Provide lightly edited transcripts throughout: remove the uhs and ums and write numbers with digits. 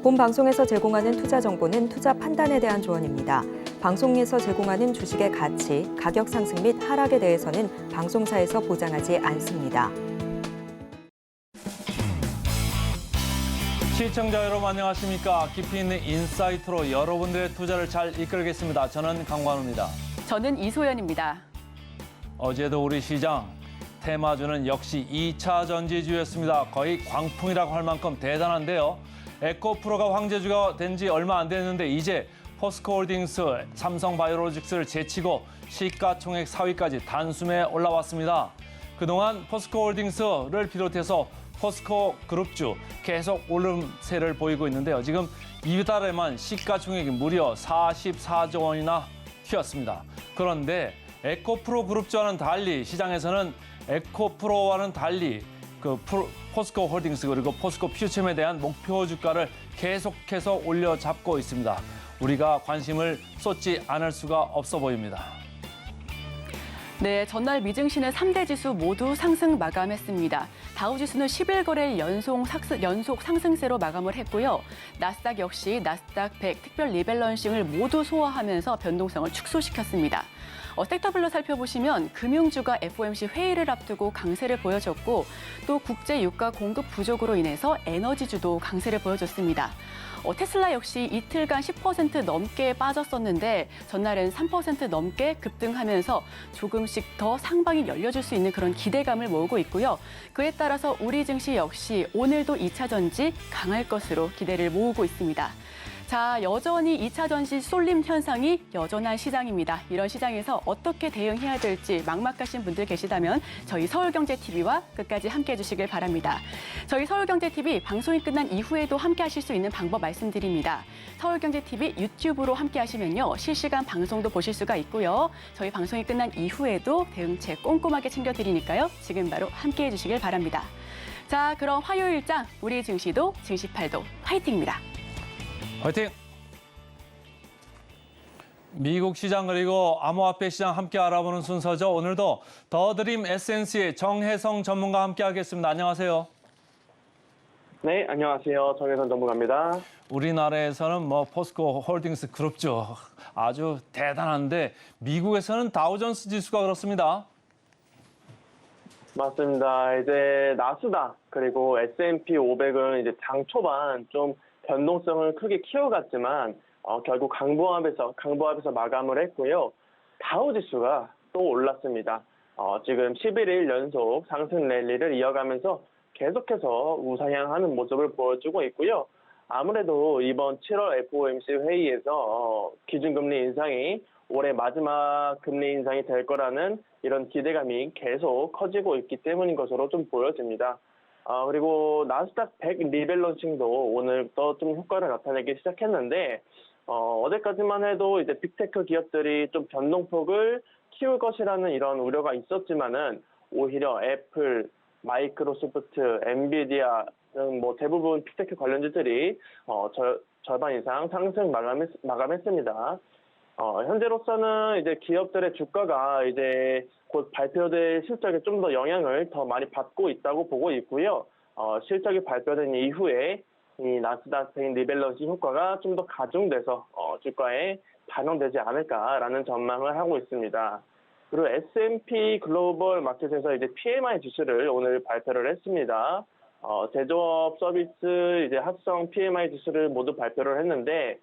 본 방송에서 제공하는 투자 정보는 투자 판단에 대한 조언입니다. 방송에서 제공하는 주식의 가치, 가격 상승 및 하락에 대해서는 방송사에서 보장하지 않습니다. 시청자 여러분 안녕하십니까? 깊이 있는 인사이트로 여러분들의 투자를 잘 이끌겠습니다. 저는 강관우입니다. 저는 이소연입니다. 어제도 우리 시장 테마주는 역시 2차 전지주였습니다. 거의 광풍이라고 할 만큼 대단한데요. 에코프로가 황제주가 된 지 얼마 안 됐는데 이제 포스코홀딩스, 삼성바이오로직스를 제치고 시가총액 4위까지 단숨에 올라왔습니다. 그동안 포스코홀딩스를 비롯해서 포스코 그룹주 계속 오름세를 보이고 있는데요. 지금 이달에만 시가총액이 무려 44조 원이나 튀었습니다. 그런데 에코프로 그룹주와는 달리 시장에서는 에코프로와는 달리 포스코 홀딩스 그리고 포스코 퓨처에 대한 목표 주가를 계속해서 올려잡고 있습니다. 우리가 관심을 쏟지 않을 수가 없어 보입니다. 네, 전날 미증시는 3대 지수 모두 상승 마감했습니다. 다우지수는 11거래일 연속 상승세로 마감을 했고요. 나스닥 역시 나스닥 100 특별 리밸런싱을 모두 소화하면서 변동성을 축소시켰습니다. 섹터별로 살펴보시면 금융주가 FOMC 회의를 앞두고 강세를 보여줬고 또 국제 유가 공급 부족으로 인해서 에너지주도 강세를 보여줬습니다. 테슬라 역시 이틀간 10% 넘게 빠졌었는데 전날은 3% 넘게 급등하면서 조금씩 더 상방이 열려줄 수 있는 그런 기대감을 모으고 있고요. 그에 따라서 우리 증시 역시 오늘도 2차 전지 강할 것으로 기대를 모으고 있습니다. 자, 여전히 2차 전지 쏠림 현상이 여전한 시장입니다. 이런 시장에서 어떻게 대응해야 될지 막막하신 분들 계시다면 저희 서울경제TV와 끝까지 함께해 주시길 바랍니다. 저희 서울경제TV 방송이 끝난 이후에도 함께 하실 수 있는 방법 말씀드립니다. 서울경제TV 유튜브로 함께 하시면요. 실시간 방송도 보실 수가 있고요. 저희 방송이 끝난 이후에도 대응책 꼼꼼하게 챙겨드리니까요. 지금 바로 함께해 주시길 바랍니다. 자, 그럼 화요일장 우리 증시도 증시팔도 화이팅입니다. 화이팅! 미국 시장 그리고 암호화폐 시장 함께 알아보는 순서죠. 오늘도 더드림 에센스의 정혜성 전문가와 함께 하겠습니다. 안녕하세요. 네, 안녕하세요. 정혜성 전문가입니다. 우리나라에서는 포스코 홀딩스 그룹주 아주 대단한데 미국에서는 다우존스 지수가 그렇습니다. 맞습니다. 이제 나스닥 그리고 S&P 500은 이제 장 초반 좀 변동성을 크게 키워갔지만 결국 강보합에서 마감을 했고요. 다우지수가 또 올랐습니다. 지금 11일 연속 상승 랠리를 이어가면서 계속해서 우상향하는 모습을 보여주고 있고요. 아무래도 이번 7월 FOMC 회의에서 기준금리 인상이 올해 마지막 금리 인상이 될 거라는 이런 기대감이 계속 커지고 있기 때문인 것으로 좀 보여집니다. 그리고 나스닥 100 리밸런싱도 오늘부터 좀 효과를 나타내기 시작했는데 어제까지만 해도 이제 빅테크 기업들이 좀 변동폭을 키울 것이라는 이런 우려가 있었지만은 오히려 애플, 마이크로소프트, 엔비디아 등 대부분 빅테크 관련주들이 절반 이상 상승 마감했습니다. 현재로서는 이제 기업들의 주가가 이제 곧 발표될 실적에 좀 더 영향을 더 많이 받고 있다고 보고 있고요. 실적이 발표된 이후에 이 나스닥 100 리밸런싱 효과가 좀 더 가중돼서 주가에 반영되지 않을까라는 전망을 하고 있습니다. 그리고 S&P 글로벌 마켓에서 이제 PMI 지수를 오늘 발표를 했습니다. 제조업, 서비스, 이제 합성 PMI 지수를 모두 발표를 했는데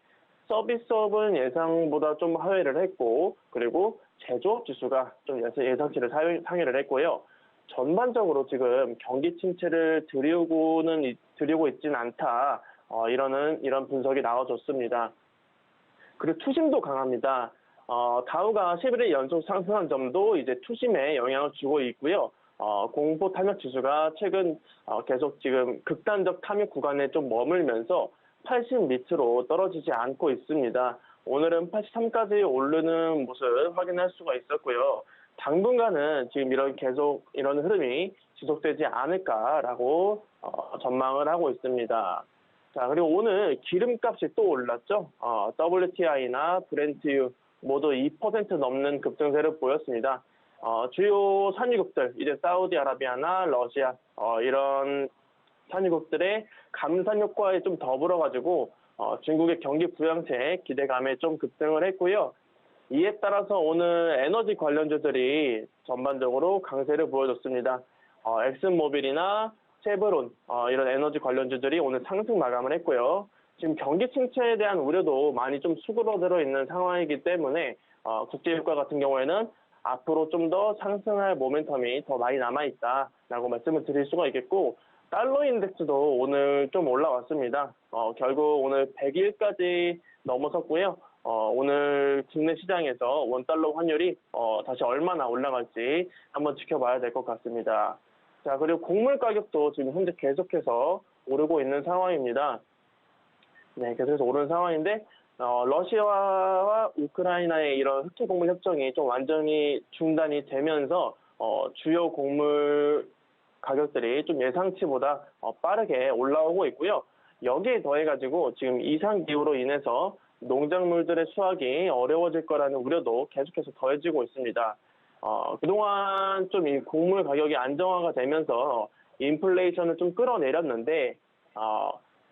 서비스업은 예상보다 좀 하회를 했고 그리고 제조업 지수가 좀 예상치를 상회를 했고요. 전반적으로 지금 경기 침체를 드리고 있지는 않다. 이런 분석이 나와줬습니다. 그리고 투심도 강합니다. 다우가 11일 연속 상승한 점도 이제 투심에 영향을 주고 있고요. 공포 탐욕 지수가 최근 계속 지금 극단적 탐욕 구간에 좀 머물면서 80 밑으로 떨어지지 않고 있습니다. 오늘은 83까지 오르는 모습 확인할 수가 있었고요. 당분간은 지금 이런 흐름이 지속되지 않을까라고 전망을 하고 있습니다. 자, 그리고 오늘 기름값이 또 올랐죠. WTI나 브렌트유 모두 2% 넘는 급등세를 보였습니다. 주요 산유국들, 이제 사우디아라비아나 러시아 이런 산유국들의 감산 효과에 좀 더불어가지고 중국의 경기 부양세에 기대감에 좀 급등을 했고요. 이에 따라서 오늘 에너지 관련주들이 전반적으로 강세를 보여줬습니다. 엑슨모빌이나 쉐브론 이런 에너지 관련주들이 오늘 상승 마감을 했고요. 지금 경기 침체에 대한 우려도 많이 좀 수그러들어 있는 상황이기 때문에 국제유가 같은 경우에는 앞으로 좀 더 상승할 모멘텀이 더 많이 남아있다라고 말씀을 드릴 수가 있겠고, 달러 인덱스도 오늘 좀 올라왔습니다. 결국 오늘 100일까지 넘어섰고요. 오늘 국내 시장에서 원달러 환율이 다시 얼마나 올라갈지 한번 지켜봐야 될 것 같습니다. 자, 그리고 곡물 가격도 지금 현재 계속해서 오르고 있는 상황입니다. 네, 계속해서 오르는 상황인데 러시아와 우크라이나의 이런 흑해 곡물 협정이 좀 완전히 중단이 되면서 주요 곡물 가격들이 좀 예상치보다 빠르게 올라오고 있고요. 여기에 더해가지고 지금 이상 기후로 인해서 농작물들의 수확이 어려워질 거라는 우려도 계속해서 더해지고 있습니다. 그동안 좀 이 곡물 가격이 안정화가 되면서 인플레이션을 좀 끌어내렸는데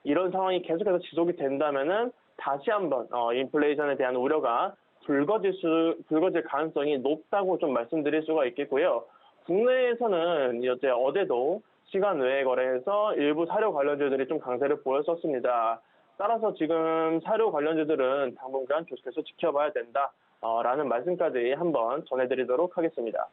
이런 상황이 계속해서 지속이 된다면은 다시 한번 인플레이션에 대한 우려가 불거질 가능성이 높다고 좀 말씀드릴 수가 있겠고요. 국내에서는 어제도 시간 외에 거래해서 일부 사료 관련주들이 좀 강세를 보였었습니다. 따라서 지금 사료 관련주들은 당분간 계속해서 지켜봐야 된다라는 말씀까지 한번 전해드리도록 하겠습니다.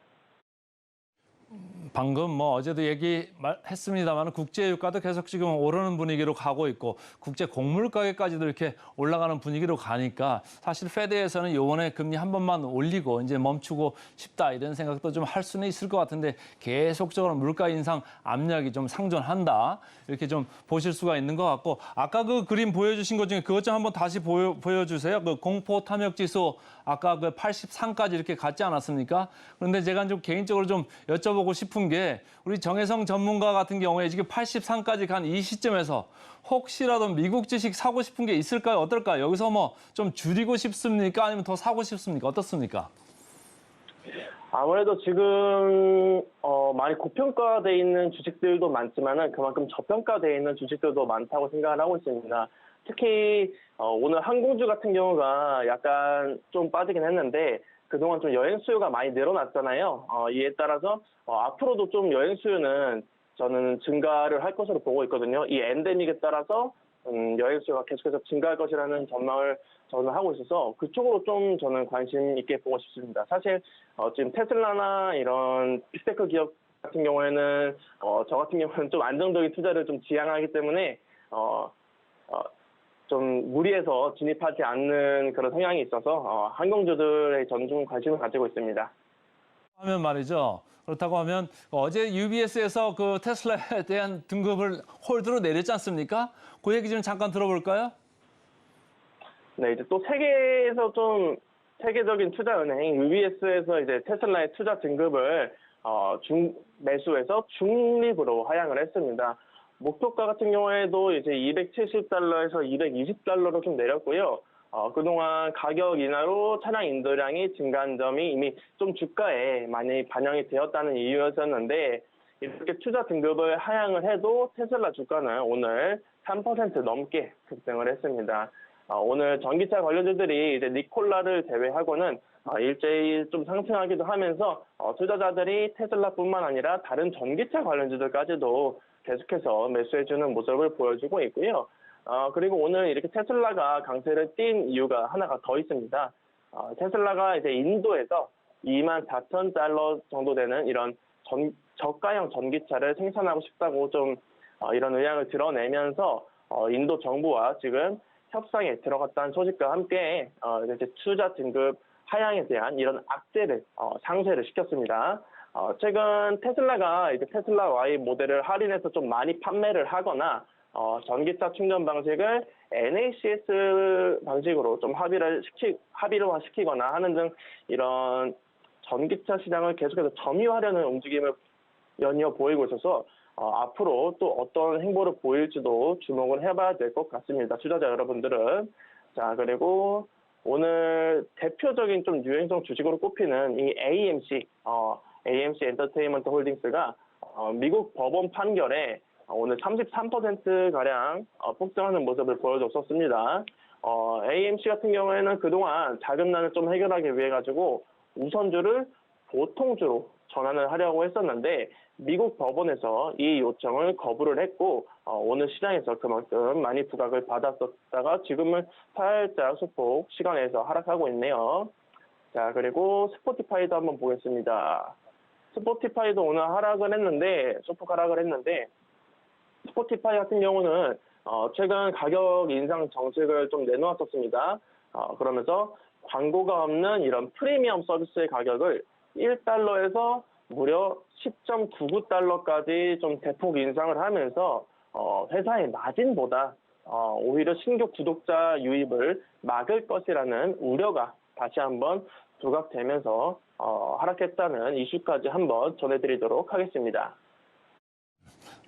방금 어제도 얘기했습니다만 국제 유가도 계속 지금 오르는 분위기로 가고 있고 국제 곡물 가격까지도 이렇게 올라가는 분위기로 가니까 사실 페드에서는 이번에 금리 한 번만 올리고 이제 멈추고 싶다 이런 생각도 좀 할 수는 있을 것 같은데 계속적으로 물가 인상 압력이 좀 상존한다 이렇게 좀 보실 수가 있는 것 같고 아까 그 그림 보여주신 것 중에 그것 좀 한번 다시 보여주세요. 그 공포 탐욕 지수 아까 그 83까지 이렇게 갔지 않았습니까? 그런데 제가 좀 개인적으로 좀 여쭤보고 싶은 게 우리 정혜성 전문가 같은 경우에 지금 83까지 간 이 시점에서 혹시라도 미국 주식 사고 싶은 게 있을까요? 어떨까요? 여기서 좀 줄이고 싶습니까? 아니면 더 사고 싶습니까? 어떻습니까? 아무래도 지금 많이 고평가돼 있는 주식들도 많지만은 그만큼 저평가돼 있는 주식들도 많다고 생각을 하고 있습니다. 특히 오늘 항공주 같은 경우가 약간 좀 빠지긴 했는데 그동안 좀 여행 수요가 많이 늘어났잖아요. 이에 따라서 앞으로도 좀 여행 수요는 저는 증가를 할 것으로 보고 있거든요. 이 엔데믹에 따라서 여행 수요가 계속해서 증가할 것이라는 전망을 저는 하고 있어서 그쪽으로 좀 저는 관심 있게 보고 싶습니다. 사실 지금 테슬라나 이런 빅테크 기업 같은 경우에는 저 같은 경우는 좀 안정적인 투자를 좀 지향하기 때문에 좀 무리해서 진입하지 않는 그런 성향이 있어서 항공주들에 저는 좀 관심을 가지고 있습니다. 하면 말이죠. 그렇다고 하면 어제 UBS에서 그 테슬라에 대한 등급을 홀드로 내렸지 않습니까? 그 얘기 좀 잠깐 들어볼까요? 네, 이제 또 세계에서 좀 세계적인 투자은행 UBS에서 이제 테슬라의 투자 등급을 매수해서 중립으로 하향을 했습니다. 목표가 같은 경우에도 이제 $270에서 $220로 좀 내렸고요. 그동안 가격 인하로 차량 인도량이 증가한 점이 이미 좀 주가에 많이 반영이 되었다는 이유였었는데 이렇게 투자 등급을 하향을 해도 테슬라 주가는 오늘 3% 넘게 급등을 했습니다. 오늘 전기차 관련주들이 이제 니콜라를 제외하고는 일제히 좀 상승하기도 하면서 투자자들이 테슬라뿐만 아니라 다른 전기차 관련주들까지도 계속해서 매수해주는 모습을 보여주고 있고요. 그리고 오늘 이렇게 테슬라가 강세를 띈 이유가 하나가 더 있습니다. 테슬라가 이제 인도에서 $24,000 정도 되는 이런 저가형 전기차를 생산하고 싶다고 좀 이런 의향을 드러내면서 인도 정부와 지금 협상에 들어갔다는 소식과 함께 이제 투자 등급 하향에 대한 이런 악재를 상쇄를 시켰습니다. 최근 테슬라가 이제 테슬라 Y 모델을 할인해서 좀 많이 판매를 하거나 전기차 충전 방식을 NACS 방식으로 좀 합의화시키거나 하는 등 이런 전기차 시장을 계속해서 점유하려는 움직임을 연이어 보이고 있어서 앞으로 또 어떤 행보를 보일지도 주목을 해봐야 될 것 같습니다. 투자자 여러분들은. 자, 그리고 오늘 대표적인 좀 유행성 주식으로 꼽히는 이 AMC 엔터테인먼트 홀딩스가 미국 법원 판결에 오늘 33%가량 폭등하는 모습을 보여줬었습니다. AMC 같은 경우에는 그동안 자금난을 좀 해결하기 위해 가지고 우선주를 보통주로 전환을 하려고 했었는데 미국 법원에서 이 요청을 거부를 했고 오늘 시장에서 그만큼 많이 부각을 받았었다가 지금은 살짝 소폭 시간에서 하락하고 있네요. 자, 그리고 스포티파이도 한번 보겠습니다. 스포티파이도 오늘 소폭 하락을 했는데 스포티파이 같은 경우는 최근 가격 인상 정책을 좀 내놓았었습니다. 그러면서 광고가 없는 이런 프리미엄 서비스의 가격을 1달러에서 무려 10.99달러까지 좀 대폭 인상을 하면서 회사의 마진보다 오히려 신규 구독자 유입을 막을 것이라는 우려가 다시 한번 부각되면서 하락했다는 이슈까지 한번 전해드리도록 하겠습니다.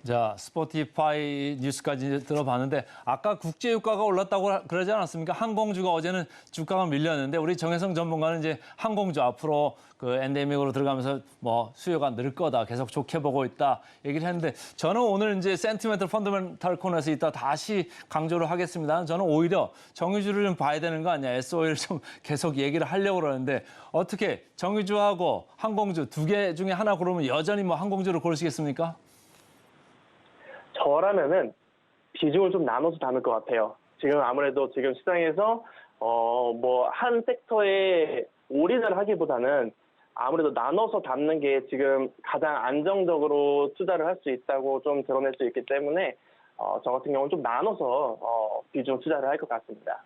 자, 스포티파이 뉴스까지 들어봤는데 아까 국제 유가가 올랐다고 그러지 않았습니까? 항공주가 어제는 주가가 밀렸는데 우리 정혜성 전문가는 이제 항공주 앞으로 그 엔데믹으로 들어가면서 뭐 수요가 늘 거다 계속 좋게 보고 있다 얘기를 했는데 저는 오늘 이제 센티멘털 펀더멘탈 코너에서 이따 다시 강조를 하겠습니다. 저는 오히려 정유주를 좀 봐야 되는 거 아니야? SOE를 좀 계속 얘기를 하려고 그러는데 어떻게 정유주하고 항공주 두 개 중에 하나 고르면 여전히 뭐 항공주를 고르시겠습니까? 저라면은 비중을 좀 나눠서 담을 것 같아요. 지금 아무래도 지금 시장에서 뭐 한 섹터에 올인을 하기보다는 아무래도 나눠서 담는 게 지금 가장 안정적으로 투자를 할 수 있다고 좀 드러낼 수 있기 때문에 저 같은 경우는 좀 나눠서 비중 투자를 할 것 같습니다.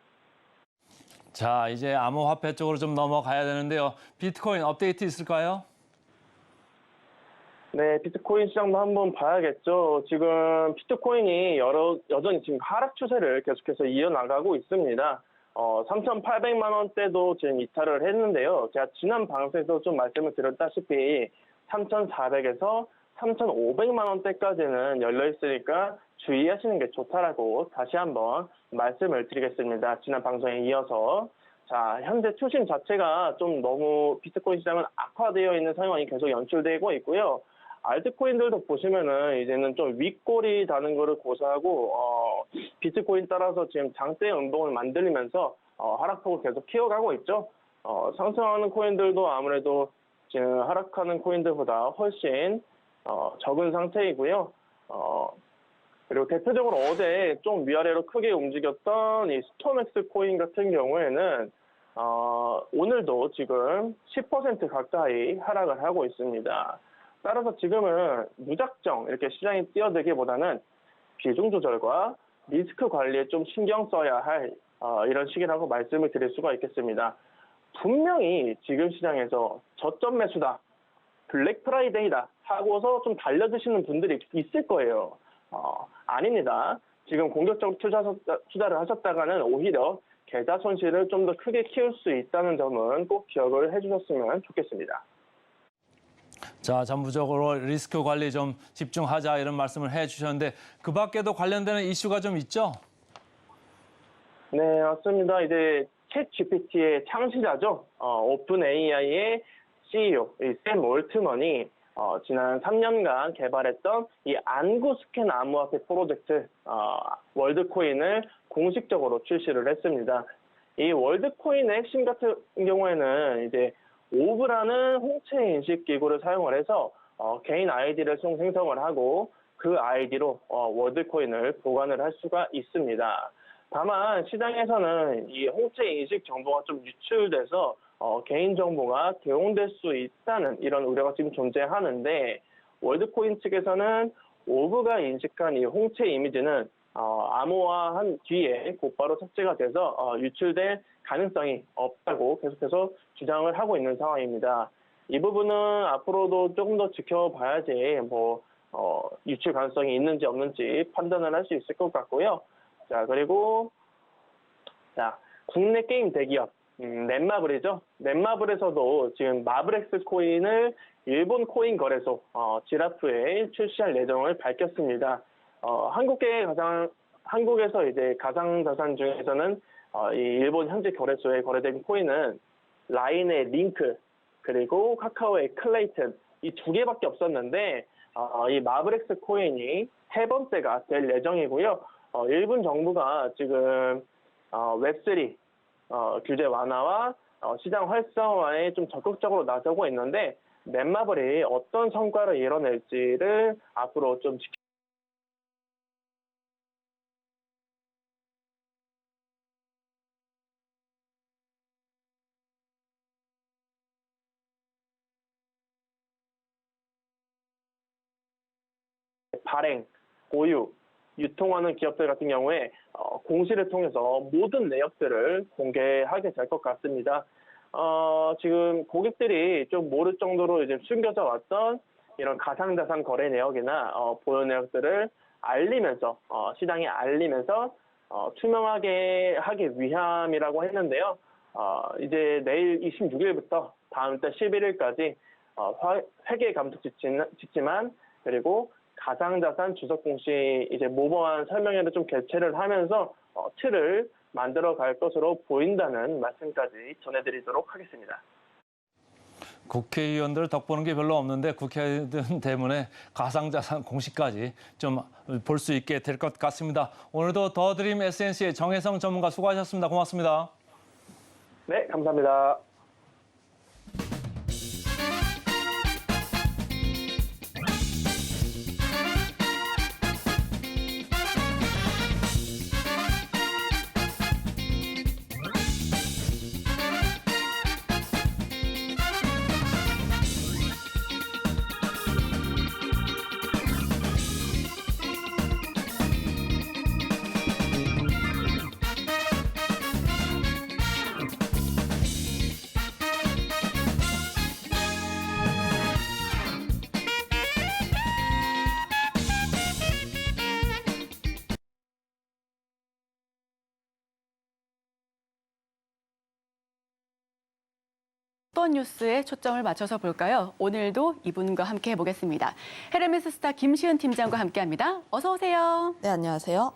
자, 이제 암호화폐 쪽으로 좀 넘어가야 되는데요. 비트코인 업데이트 있을까요? 네, 비트코인 시장도 한번 봐야겠죠. 지금 비트코인이 여전히 지금 하락 추세를 계속해서 이어나가고 있습니다. 3,800만 원대도 지금 이탈을 했는데요. 제가 지난 방송에서 좀 말씀을 드렸다시피 3,400에서 3,500만 원대까지는 열려 있으니까 주의하시는 게 좋다라고 다시 한번 말씀을 드리겠습니다. 지난 방송에 이어서. 자, 현재 투심 자체가 좀 너무 비트코인 시장은 악화되어 있는 상황이 계속 연출되고 있고요. 알트코인들도 보시면은 이제는 좀 윗골이 다는 거를 고사하고 비트코인 따라서 지금 장대 음봉을 만들면서 하락폭을 계속 키워가고 있죠. 상승하는 코인들도 아무래도 지금 하락하는 코인들보다 훨씬 적은 상태이고요. 그리고 대표적으로 어제 좀 위아래로 크게 움직였던 이 스톰엑스 코인 같은 경우에는 오늘도 지금 10% 가까이 하락을 하고 있습니다. 따라서 지금은 무작정 이렇게 시장에 뛰어들기보다는 비중 조절과 리스크 관리에 좀 신경 써야 할 이런 시기라고 말씀을 드릴 수가 있겠습니다. 분명히 지금 시장에서 저점 매수다, 블랙 프라이데이다 하고서 좀 달려드시는 분들이 있을 거예요. 아닙니다. 지금 공격적으로 투자를 하셨다가는 오히려 계좌 손실을 좀 더 크게 키울 수 있다는 점은 꼭 기억을 해주셨으면 좋겠습니다. 자, 전부적으로 리스크 관리 좀 집중하자 이런 말씀을 해주셨는데 그 밖에도 관련되는 이슈가 좀 있죠? 네, 맞습니다. 이제 챗 GPT의 창시자죠. 오픈 AI의 CEO, 샘 올트먼이 지난 3년간 개발했던 이 안구 스캔 암호화폐 프로젝트 월드코인을 공식적으로 출시를 했습니다. 이 월드코인의 핵심 같은 경우에는 이제 오브라는 홍채 인식 기구를 사용을 해서 개인 아이디를 생성을 하고 그 아이디로 월드코인을 보관을 할 수가 있습니다. 다만 시장에서는 이 홍채 인식 정보가 좀 유출돼서 개인 정보가 개용될 수 있다는 이런 우려가 지금 존재하는데 월드코인 측에서는 오브가 인식한 이 홍채 이미지는 암호화한 뒤에 곧바로 삭제가 돼서 유출될 가능성이 없다고 계속해서 주장을 하고 있는 상황입니다. 이 부분은 앞으로도 조금 더 지켜봐야지 유출 가능성이 있는지 없는지 판단을 할 수 있을 것 같고요. 자, 그리고 국내 게임 대기업 넷마블이죠. 넷마블에서도 지금 마블엑스 코인을 일본 코인 거래소 지라프에 출시할 예정을 밝혔습니다. 한국에서 이제 가상자산 중에서는 이 일본 현지 거래소에 거래된 코인은 라인의 링크 그리고 카카오의 클레이튼 이 두 개밖에 없었는데 이 마블엑스 코인이 세 번째가 될 예정이고요. 일본 정부가 지금 웹3 규제 완화와 시장 활성화에 좀 적극적으로 나서고 있는데 넷마블이 어떤 성과를 이뤄낼지를 앞으로 좀 발행, 보유, 유통하는 기업들 같은 경우에 공시를 통해서 모든 내역들을 공개하게 될 것 같습니다. 지금 고객들이 좀 모를 정도로 이제 숨겨져 왔던 이런 가상자산 거래 내역이나 보유 내역들을 알리면서 시장에 알리면서 투명하게 하기 위함이라고 했는데요. 이제 내일 26일부터 다음 달 11일까지 회계 감독 지침안 그리고 가상자산 주석 공시 이제 모범한 설명회를 좀 개최를 하면서 틀을 만들어 갈 것으로 보인다는 말씀까지 전해드리도록 하겠습니다. 국회의원들 덕보는 게 별로 없는데 국회의원 때문에 가상자산 공시까지 좀 볼 수 있게 될 것 같습니다. 오늘도 더 드림 SNC의 정혜성 전문가 수고하셨습니다. 고맙습니다. 네, 감사합니다. 어떤 뉴스에 초점을 맞춰서 볼까요? 오늘도 이분과 함께 해보겠습니다. 헤르메스 스타 김시은 팀장과 함께합니다. 어서 오세요. 네, 안녕하세요.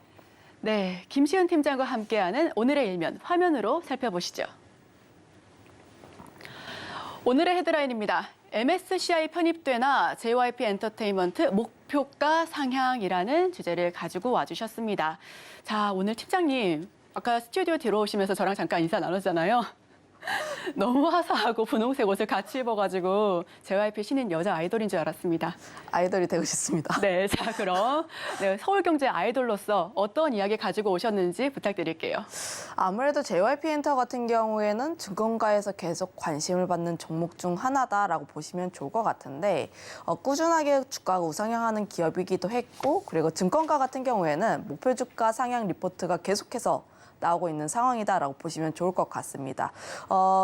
네, 김시은 팀장과 함께하는 오늘의 일면 화면으로 살펴보시죠. 오늘의 헤드라인입니다. MSCI 편입되나 JYP 엔터테인먼트 목표가 상향이라는 주제를 가지고 와주셨습니다. 자, 오늘 팀장님, 아까 스튜디오 들어오시면서 저랑 잠깐 인사 나눴잖아요. 너무 화사하고 분홍색 옷을 같이 입어가지고 JYP 신인 여자 아이돌인 줄 알았습니다. 아이돌이 되고 싶습니다. 네, 자 그럼 서울경제 아이돌로서 어떤 이야기 가지고 오셨는지 부탁드릴게요. 아무래도 JYP 엔터 같은 경우에는 증권가에서 계속 관심을 받는 종목 중 하나다라고 보시면 좋을 것 같은데 꾸준하게 주가가 우상향하는 기업이기도 했고 그리고 증권가 같은 경우에는 목표 주가 상향 리포트가 계속해서 나오고 있는 상황이다라고 보시면 좋을 것 같습니다.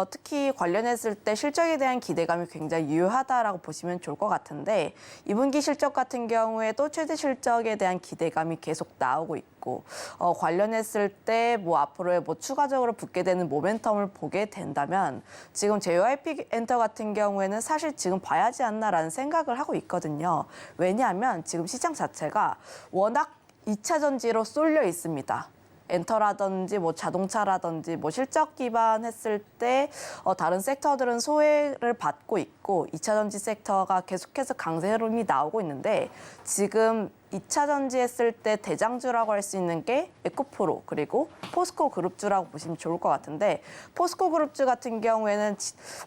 특히 관련했을 때 실적에 대한 기대감이 굉장히 유효하다라고 보시면 좋을 것 같은데 2분기 실적 같은 경우에도 최대 실적에 대한 기대감이 계속 나오고 있고 관련했을 때 앞으로의 추가적으로 붙게 되는 모멘텀을 보게 된다면 지금 JYP 엔터 같은 경우에는 사실 지금 봐야지 않나라는 생각을 하고 있거든요. 왜냐하면 지금 시장 자체가 워낙 2차 전지로 쏠려 있습니다. 엔터라든지 자동차라든지 실적 기반했을 때 다른 섹터들은 소외를 받고 있고 2차 전지 섹터가 계속해서 강세 흐름이 나오고 있는데 지금 2차 전지 했을 때 대장주라고 할 수 있는 게 에코프로 그리고 포스코 그룹주라고 보시면 좋을 것 같은데 포스코 그룹주 같은 경우에는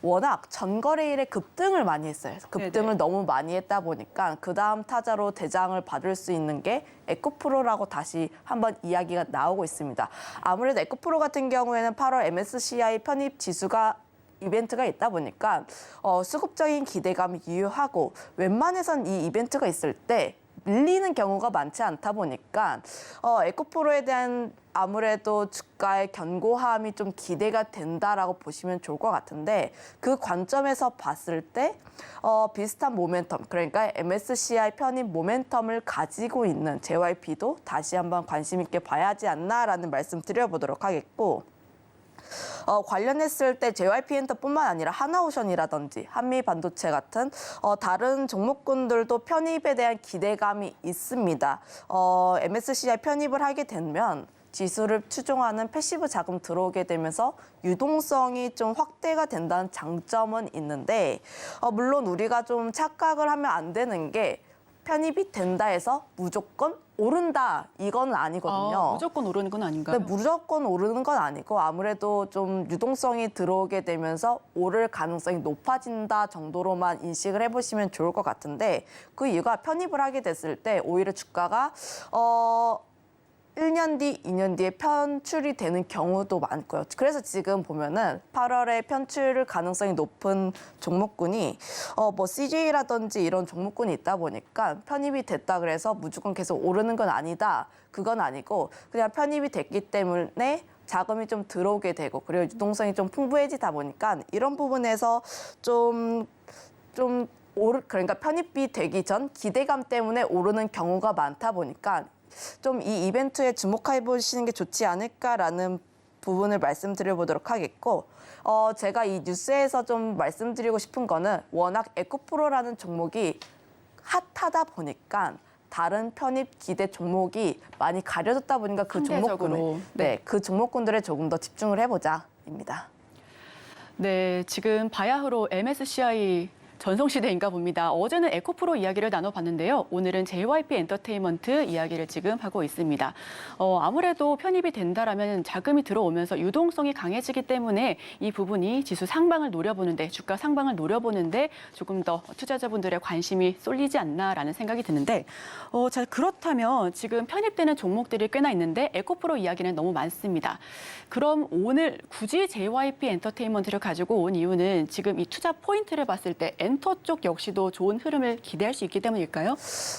워낙 전거래일에 급등을 많이 했어요. 급등을 네네. 너무 많이 했다 보니까 그 다음 타자로 대장을 받을 수 있는 게 에코프로라고 다시 한번 이야기가 나오고 있습니다. 아무래도 에코프로 같은 경우에는 8월 MSCI 편입 지수가 이벤트가 있다 보니까 수급적인 기대감이 유효하고 웬만해선 이 이벤트가 있을 때 밀리는 경우가 많지 않다 보니까 에코프로에 대한 아무래도 주가의 견고함이 좀 기대가 된다라고 보시면 좋을 것 같은데 그 관점에서 봤을 때 비슷한 모멘텀 그러니까 MSCI 편입 모멘텀을 가지고 있는 JYP도 다시 한번 관심 있게 봐야지 않나라는 말씀 드려보도록 하겠고 관련했을 때 JYP 엔터뿐만 아니라 하나오션이라든지 한미반도체 같은 다른 종목군들도 편입에 대한 기대감이 있습니다. MSCI 편입을 하게 되면 지수를 추종하는 패시브 자금 들어오게 되면서 유동성이 좀 확대가 된다는 장점은 있는데 물론 우리가 좀 착각을 하면 안 되는 게 편입이 된다 해서 무조건 오른다 이건 아니거든요. 무조건 오르는 건 아닌가요? 근데 무조건 오르는 건 아니고 아무래도 좀 유동성이 들어오게 되면서 오를 가능성이 높아진다 정도로만 인식을 해보시면 좋을 것 같은데 그 이유가 편입을 하게 됐을 때 오히려 주가가 1년 뒤, 2년 뒤에 편출이 되는 경우도 많고요. 그래서 지금 보면은 8월에 편출 가능성이 높은 종목군이 뭐 CJ라든지 이런 종목군이 있다 보니까 편입이 됐다 그래서 무조건 계속 오르는 건 아니다. 그건 아니고 그냥 편입이 됐기 때문에 자금이 좀 들어오게 되고 그리고 유동성이 좀 풍부해지다 보니까 이런 부분에서 그러니까 편입이 되기 전 기대감 때문에 오르는 경우가 많다 보니까 좀 이 이벤트에 주목해 보시는 게 좋지 않을까라는 부분을 말씀드려 보도록 하겠고 제가 이 뉴스에서 좀 말씀드리고 싶은 거는 워낙 에코프로라는 종목이 핫하다 보니까 다른 편입 기대 종목이 많이 가려졌다 보니까 그 상대적으로. 그 종목군들에 조금 더 집중을 해보자입니다. 네, 지금 바야흐로 MSCI 전성시대인가 봅니다. 어제는 에코프로 이야기를 나눠봤는데요. 오늘은 JYP 엔터테인먼트 이야기를 지금 하고 있습니다. 아무래도 편입이 된다라면 자금이 들어오면서 유동성이 강해지기 때문에 이 부분이 지수 상방을 노려보는데, 주가 상방을 노려보는데 조금 더 투자자분들의 관심이 쏠리지 않나라는 생각이 드는데, 자, 그렇다면 지금 편입되는 종목들이 꽤나 있는데 에코프로 이야기는 너무 많습니다. 그럼 오늘 굳이 JYP 엔터테인먼트를 가지고 온 이유는 지금 이 투자 포인트를 봤을 때 엔터 쪽 역시도 좋은 흐름을 기대할 수 있기 때문일까요?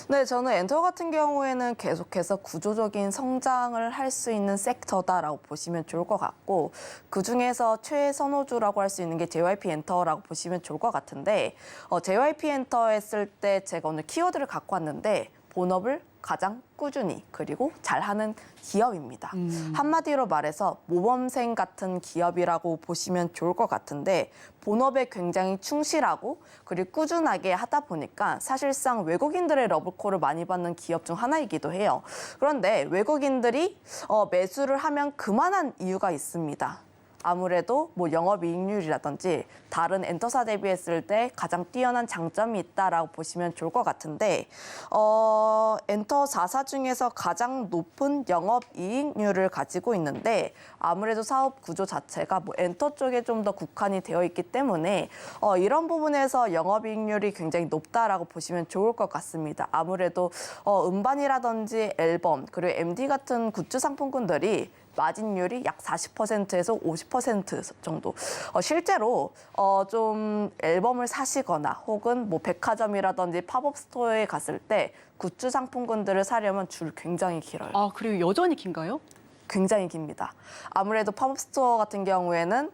네, 저는 엔터 같은 경우에는 계속해서 구조적인 성장을 할 수 있는 섹터다라고 보시면 좋을 것 같고 그중에서 최선호주라고 할 수 있는 게 JYP 엔터라고 보시면 좋을 것 같은데 JYP 엔터 했을 때 제가 오늘 키워드를 갖고 왔는데 본업을 가장 꾸준히 그리고 잘하는 기업입니다. 한마디로 말해서 모범생 같은 기업이라고 보시면 좋을 것 같은데 본업에 굉장히 충실하고 그리고 꾸준하게 하다 보니까 사실상 외국인들의 러브콜을 많이 받는 기업 중 하나이기도 해요. 그런데 외국인들이 매수를 하면 그만한 이유가 있습니다. 아무래도 뭐 영업이익률이라든지 다른 엔터사 대비했을 때 가장 뛰어난 장점이 있다라고 보시면 좋을 것 같은데 엔터 4사 중에서 가장 높은 영업이익률을 가지고 있는데 아무래도 사업 구조 자체가 뭐 엔터 쪽에 좀 더 국한이 되어 있기 때문에 이런 부분에서 영업이익률이 굉장히 높다라고 보시면 좋을 것 같습니다. 아무래도 음반이라든지 앨범 그리고 MD 같은 굿즈 상품군들이 마진율이 약 40%에서 50% 정도. 실제로 좀 앨범을 사시거나 혹은 뭐 백화점이라든지 팝업 스토어에 갔을 때 굿즈 상품군들을 사려면 줄 굉장히 길어요. 아, 그리고 여전히 긴가요? 굉장히 깁니다. 아무래도 팝업 스토어 같은 경우에는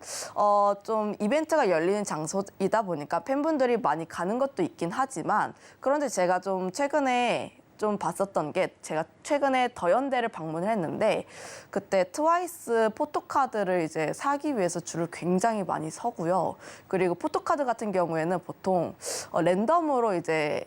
좀 이벤트가 열리는 장소이다 보니까 팬분들이 많이 가는 것도 있긴 하지만 그런데 제가 좀 최근에 좀 봤었던 게 제가 최근에 더현대를 방문을 했는데 그때 트와이스 포토카드를 이제 사기 위해서 줄을 굉장히 많이 서고요. 그리고 포토카드 같은 경우에는 보통 랜덤으로 이제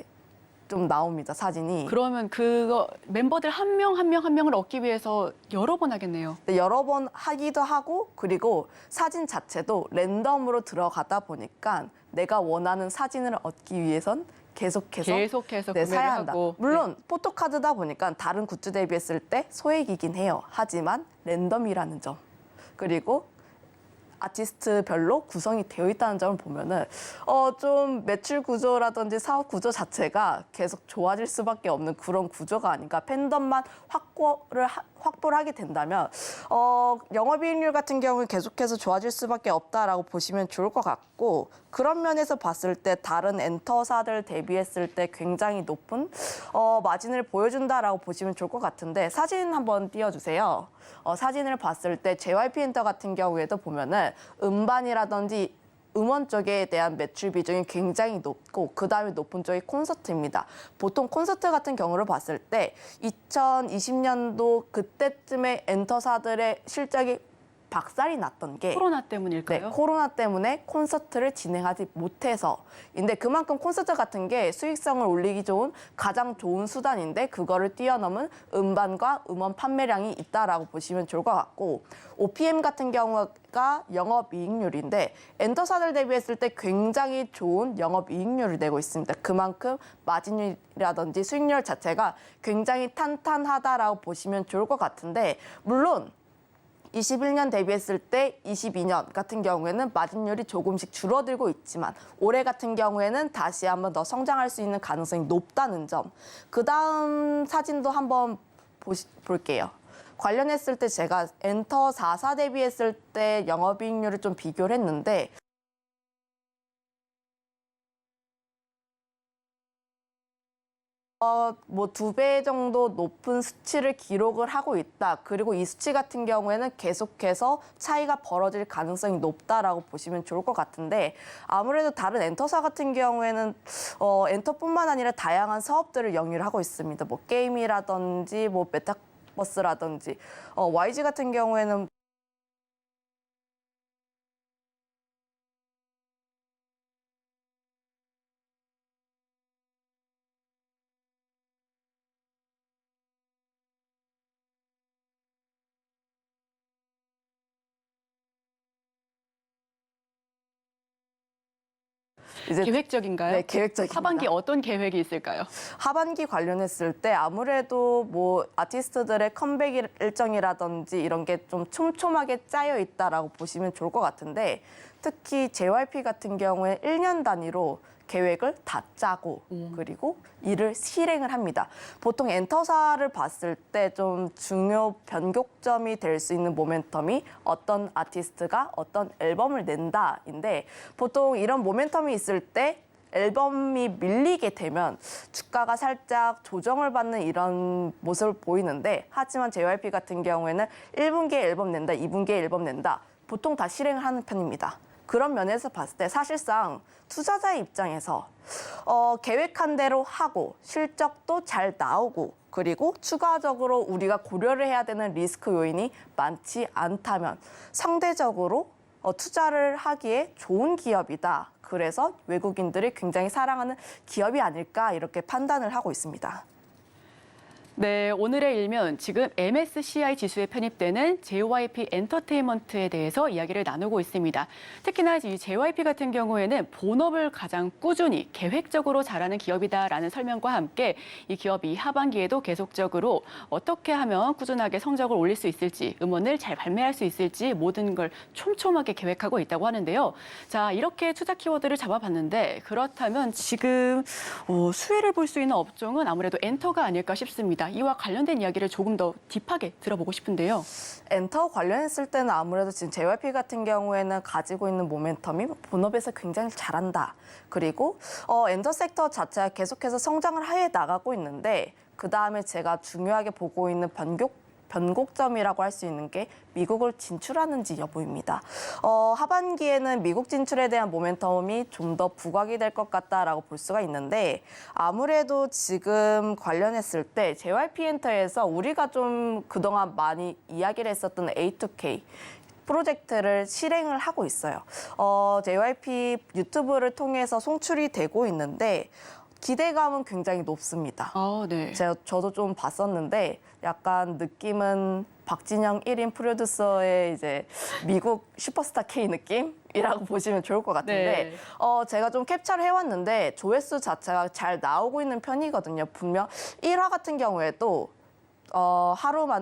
좀 나옵니다, 사진이. 그러면 그거 멤버들 한 명 한 명을 얻기 위해서 여러 번 하겠네요. 네, 여러 번 하기도 하고 그리고 사진 자체도 랜덤으로 들어가다 보니까 내가 원하는 사진을 얻기 위해선 계속해서 구매를 사야 한다. 하고. 물론 포토카드다 보니까 다른 굿즈 대비했을 때 소액이긴 해요. 하지만 랜덤이라는 점. 그리고 아티스트별로 구성이 되어 있다는 점을 보면은 좀 매출 구조라든지 사업 구조 자체가 계속 좋아질 수밖에 없는 그런 구조가 아닌가. 팬덤만 확보를 하게 된다면 영업이익률 같은 경우는 계속해서 좋아질 수밖에 없다라고 보시면 좋을 것 같고 그런 면에서 봤을 때 다른 엔터사들 대비했을 때 굉장히 높은 마진을 보여준다라고 보시면 좋을 것 같은데 사진 한번 띄워주세요. 사진을 봤을 때 JYP 엔터 같은 경우에도 보면은 음반이라든지 음원 쪽에 대한 매출 비중이 굉장히 높고 그다음에 높은 쪽이 콘서트입니다. 보통 콘서트 같은 경우를 봤을 때 2020년도 그때쯤에 엔터사들의 실적이 박살이 났던 게 코로나 네, 때문일까요? 코로나 때문에 콘서트를 진행하지 못해서인데 그만큼 콘서트 같은 게 수익성을 올리기 좋은 가장 좋은 수단인데 그거를 뛰어넘은 음반과 음원 판매량이 있다라고 보시면 좋을 것 같고 OPM 같은 경우가 영업이익률인데 엔터사들 대비했을 때 굉장히 좋은 영업이익률을 내고 있습니다. 그만큼 마진율이라든지 수익률 자체가 굉장히 탄탄하다라고 보시면 좋을 것 같은데 물론 21년 대비했을 때 22년 같은 경우에는 마진율이 조금씩 줄어들고 있지만 올해 같은 경우에는 다시 한번 더 성장할 수 있는 가능성이 높다는 점. 그 다음 사진도 한번 볼게요. 관련했을 때 제가 엔터 4사 대비했을 때 영업이익률을 좀 비교를 했는데 뭐 2배 정도 높은 수치를 기록을 하고 있다. 그리고 이 수치 같은 경우에는 계속해서 차이가 벌어질 가능성이 높다라고 보시면 좋을 것 같은데 아무래도 다른 엔터사 같은 경우에는 엔터뿐만 아니라 다양한 사업들을 영위를 하고 있습니다. 뭐 게임이라든지 뭐 메타버스라든지 YG 같은 경우에는 이제 계획적인가요? 네, 계획적입니다. 하반기 어떤 계획이 있을까요? 하반기 관련했을 때 아무래도 뭐 아티스트들의 컴백 일정이라든지 이런 게 좀 촘촘하게 짜여 있다라고 보시면 좋을 것 같은데 특히 JYP 같은 경우에 1년 단위로 계획을 다 짜고 그리고 이를 실행을 합니다. 보통 엔터사를 봤을 때 좀 중요 변곡점이 될 수 있는 모멘텀이 어떤 아티스트가 어떤 앨범을 낸다인데 보통 이런 모멘텀이 있을 때 앨범이 밀리게 되면 주가가 살짝 조정을 받는 이런 모습을 보이는데 하지만 JYP 같은 경우에는 1분기에 앨범 낸다, 2분기에 앨범 낸다 보통 다 실행을 하는 편입니다. 그런 면에서 봤을 때 사실상 투자자의 입장에서 계획한 대로 하고 실적도 잘 나오고 그리고 추가적으로 우리가 고려를 해야 되는 리스크 요인이 많지 않다면 상대적으로 투자를 하기에 좋은 기업이다. 그래서 외국인들이 굉장히 사랑하는 기업이 아닐까 이렇게 판단을 하고 있습니다. 네, 오늘의 일면 지금 MSCI 지수에 편입되는 JYP 엔터테인먼트에 대해서 이야기를 나누고 있습니다. 특히나 이 JYP 같은 경우에는 본업을 가장 꾸준히 계획적으로 잘하는 기업이다라는 설명과 함께 이 기업이 하반기에도 계속적으로 어떻게 하면 꾸준하게 성적을 올릴 수 있을지, 음원을 잘 발매할 수 있을지 모든 걸 촘촘하게 계획하고 있다고 하는데요. 자, 이렇게 투자 키워드를 잡아봤는데 그렇다면 지금 수혜를 볼 수 있는 업종은 아무래도 엔터가 아닐까 싶습니다. 이와 관련된 이야기를 조금 더 딥하게 들어보고 싶은데요. 엔터 관련했을 때는 아무래도 지금 JYP 같은 경우에는 가지고 있는 모멘텀이 본업에서 굉장히 잘한다. 그리고 엔터 섹터 자체가 계속해서 성장을 해 나가고 있는데 그다음에 제가 중요하게 보고 있는 변곡점이라고 할 수 있는 게 미국을 진출하는지 여부입니다. 하반기에는 미국 진출에 대한 모멘텀이 좀 더 부각이 될 것 같다라고 볼 수가 있는데 아무래도 지금 관련했을 때 JYP 엔터에서 우리가 좀 그동안 많이 이야기를 했었던 A2K 프로젝트를 실행을 하고 있어요. JYP 유튜브를 통해서 송출이 되고 있는데 기대감은 굉장히 높습니다. 네. 저도 좀 봤었는데 약간 느낌은 박진영 1인 프로듀서의 이제 미국 슈퍼스타 K 느낌이라고 보시면 좋을 것 같은데 네. 제가 좀 캡처를 해왔는데 조회수 자체가 잘 나오고 있는 편이거든요. 분명 1화 같은 경우에도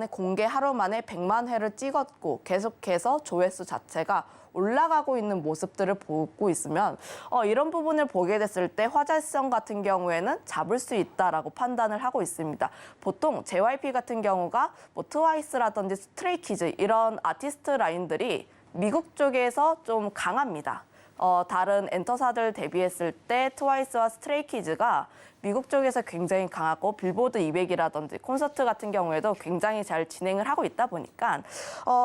공개 하루 만에 100만 회를 찍었고 계속해서 조회수 자체가 올라가고 있는 모습들을 보고 있으면 이런 부분을 보게 됐을 때 화제성 같은 경우에는 잡을 수 있다라고 판단을 하고 있습니다. 보통 JYP 같은 경우가 뭐 트와이스라든지 스트레이키즈 이런 아티스트 라인들이 미국 쪽에서 좀 강합니다. 다른 엔터사들 대비했을 때 트와이스와 스트레이키즈가 미국 쪽에서 굉장히 강하고 빌보드 200이라든지 콘서트 같은 경우에도 굉장히 잘 진행을 하고 있다 보니까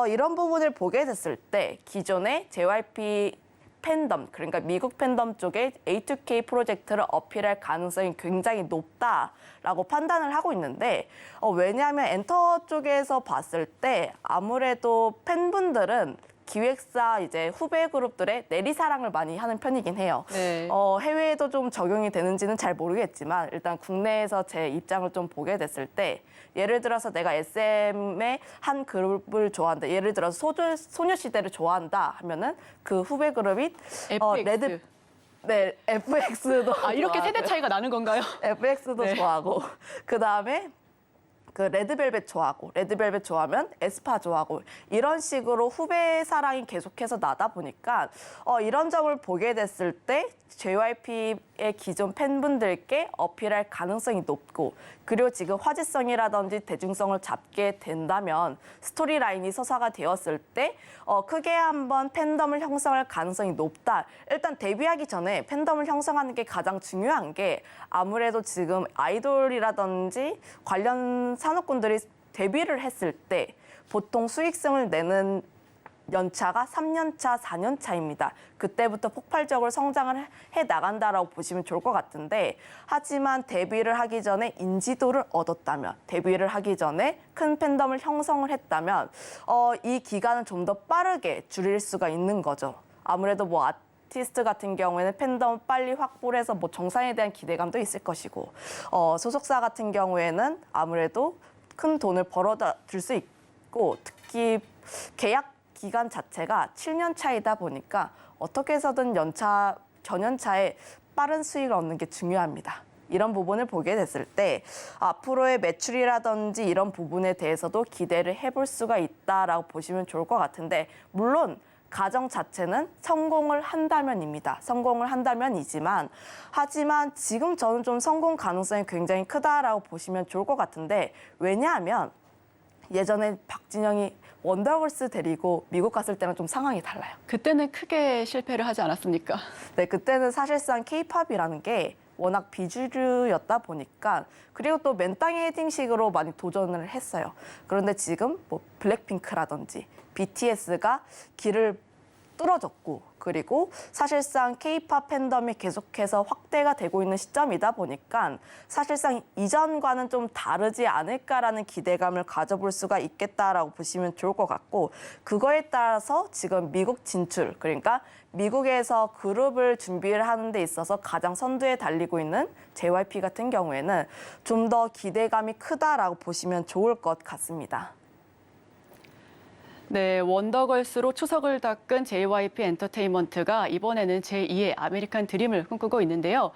이런 부분을 보게 됐을 때 기존의 JYP 팬덤, 그러니까 미국 팬덤 쪽에 A2K 프로젝트를 어필할 가능성이 굉장히 높다라고 판단을 하고 있는데 왜냐하면 엔터 쪽에서 봤을 때 아무래도 팬분들은 기획사 이제 후배 그룹들의 내리사랑을 많이 하는 편이긴 해요. 네. 해외에도 좀 적용이 되는지는 잘 모르겠지만 일단 국내에서 제 입장을 좀 보게 됐을 때 예를 들어서 내가 SM의 한 그룹을 좋아한다. 예를 들어서 소녀시대를 좋아한다 하면은 그 후배 그룹이 FX. 네, FX도 이렇게 세대 차이가 나는 건가요? FX도 네. 좋아하고 그다음에 그 레드벨벳 좋아하고 레드벨벳 좋아하면 에스파 좋아하고 이런 식으로 후배 사랑이 계속해서 나다 보니까 이런 점을 보게 됐을 때 JYP의 기존 팬분들께 어필할 가능성이 높고 그리고 지금 화제성이라든지 대중성을 잡게 된다면 스토리라인이 서사가 되었을 때 크게 한번 팬덤을 형성할 가능성이 높다. 일단 데뷔하기 전에 팬덤을 형성하는 게 가장 중요한 게 아무래도 지금 아이돌이라든지 관련 산업군들이 데뷔를 했을 때 보통 수익성을 내는 연차가 3년차, 4년차입니다. 그때부터 폭발적으로 성장을 해 나간다라고 보시면 좋을 것 같은데 하지만 데뷔를 하기 전에 인지도를 얻었다면 데뷔를 하기 전에 큰 팬덤을 형성을 했다면 이 기간을 좀 더 빠르게 줄일 수가 있는 거죠. 아무래도 뭐 아티스트 같은 경우에는 팬덤 빨리 확보를 해서 뭐 정상에 대한 기대감도 있을 것이고 소속사 같은 경우에는 아무래도 큰 돈을 벌어다 줄 수 있고 특히 계약 기간 자체가 7년 차이다 보니까 어떻게 해서든 전연차에 빠른 수익을 얻는 게 중요합니다. 이런 부분을 보게 됐을 때 앞으로의 매출이라든지 이런 부분에 대해서도 기대를 해볼 수가 있다라고 보시면 좋을 것 같은데 물론 가정 자체는 성공을 한다면입니다. 성공을 한다면이지만 하지만 지금 저는 좀 성공 가능성이 굉장히 크다라고 보시면 좋을 것 같은데 왜냐하면 예전에 박진영이 원더걸스 데리고 미국 갔을 때랑 좀 상황이 달라요. 그때는 크게 실패를 하지 않았습니까? 네, 그때는 사실상 K-팝이라는 게 워낙 비주류였다 보니까 그리고 또 맨땅에 헤딩식으로 많이 도전을 했어요. 그런데 지금 뭐 블랙핑크라든지 BTS가 길을 뚫어졌고 그리고 사실상 K-팝 팬덤이 계속해서 확대가 되고 있는 시점이다 보니까 사실상 이전과는 좀 다르지 않을까라는 기대감을 가져볼 수가 있겠다라고 보시면 좋을 것 같고 그거에 따라서 지금 미국 진출 그러니까 미국에서 그룹을 준비를 하는 데 있어서 가장 선두에 달리고 있는 JYP 같은 경우에는 좀 더 기대감이 크다라고 보시면 좋을 것 같습니다. 네, 원더걸스로 추석을 닦은 JYP 엔터테인먼트가 이번에는 제2의 아메리칸 드림을 꿈꾸고 있는데요.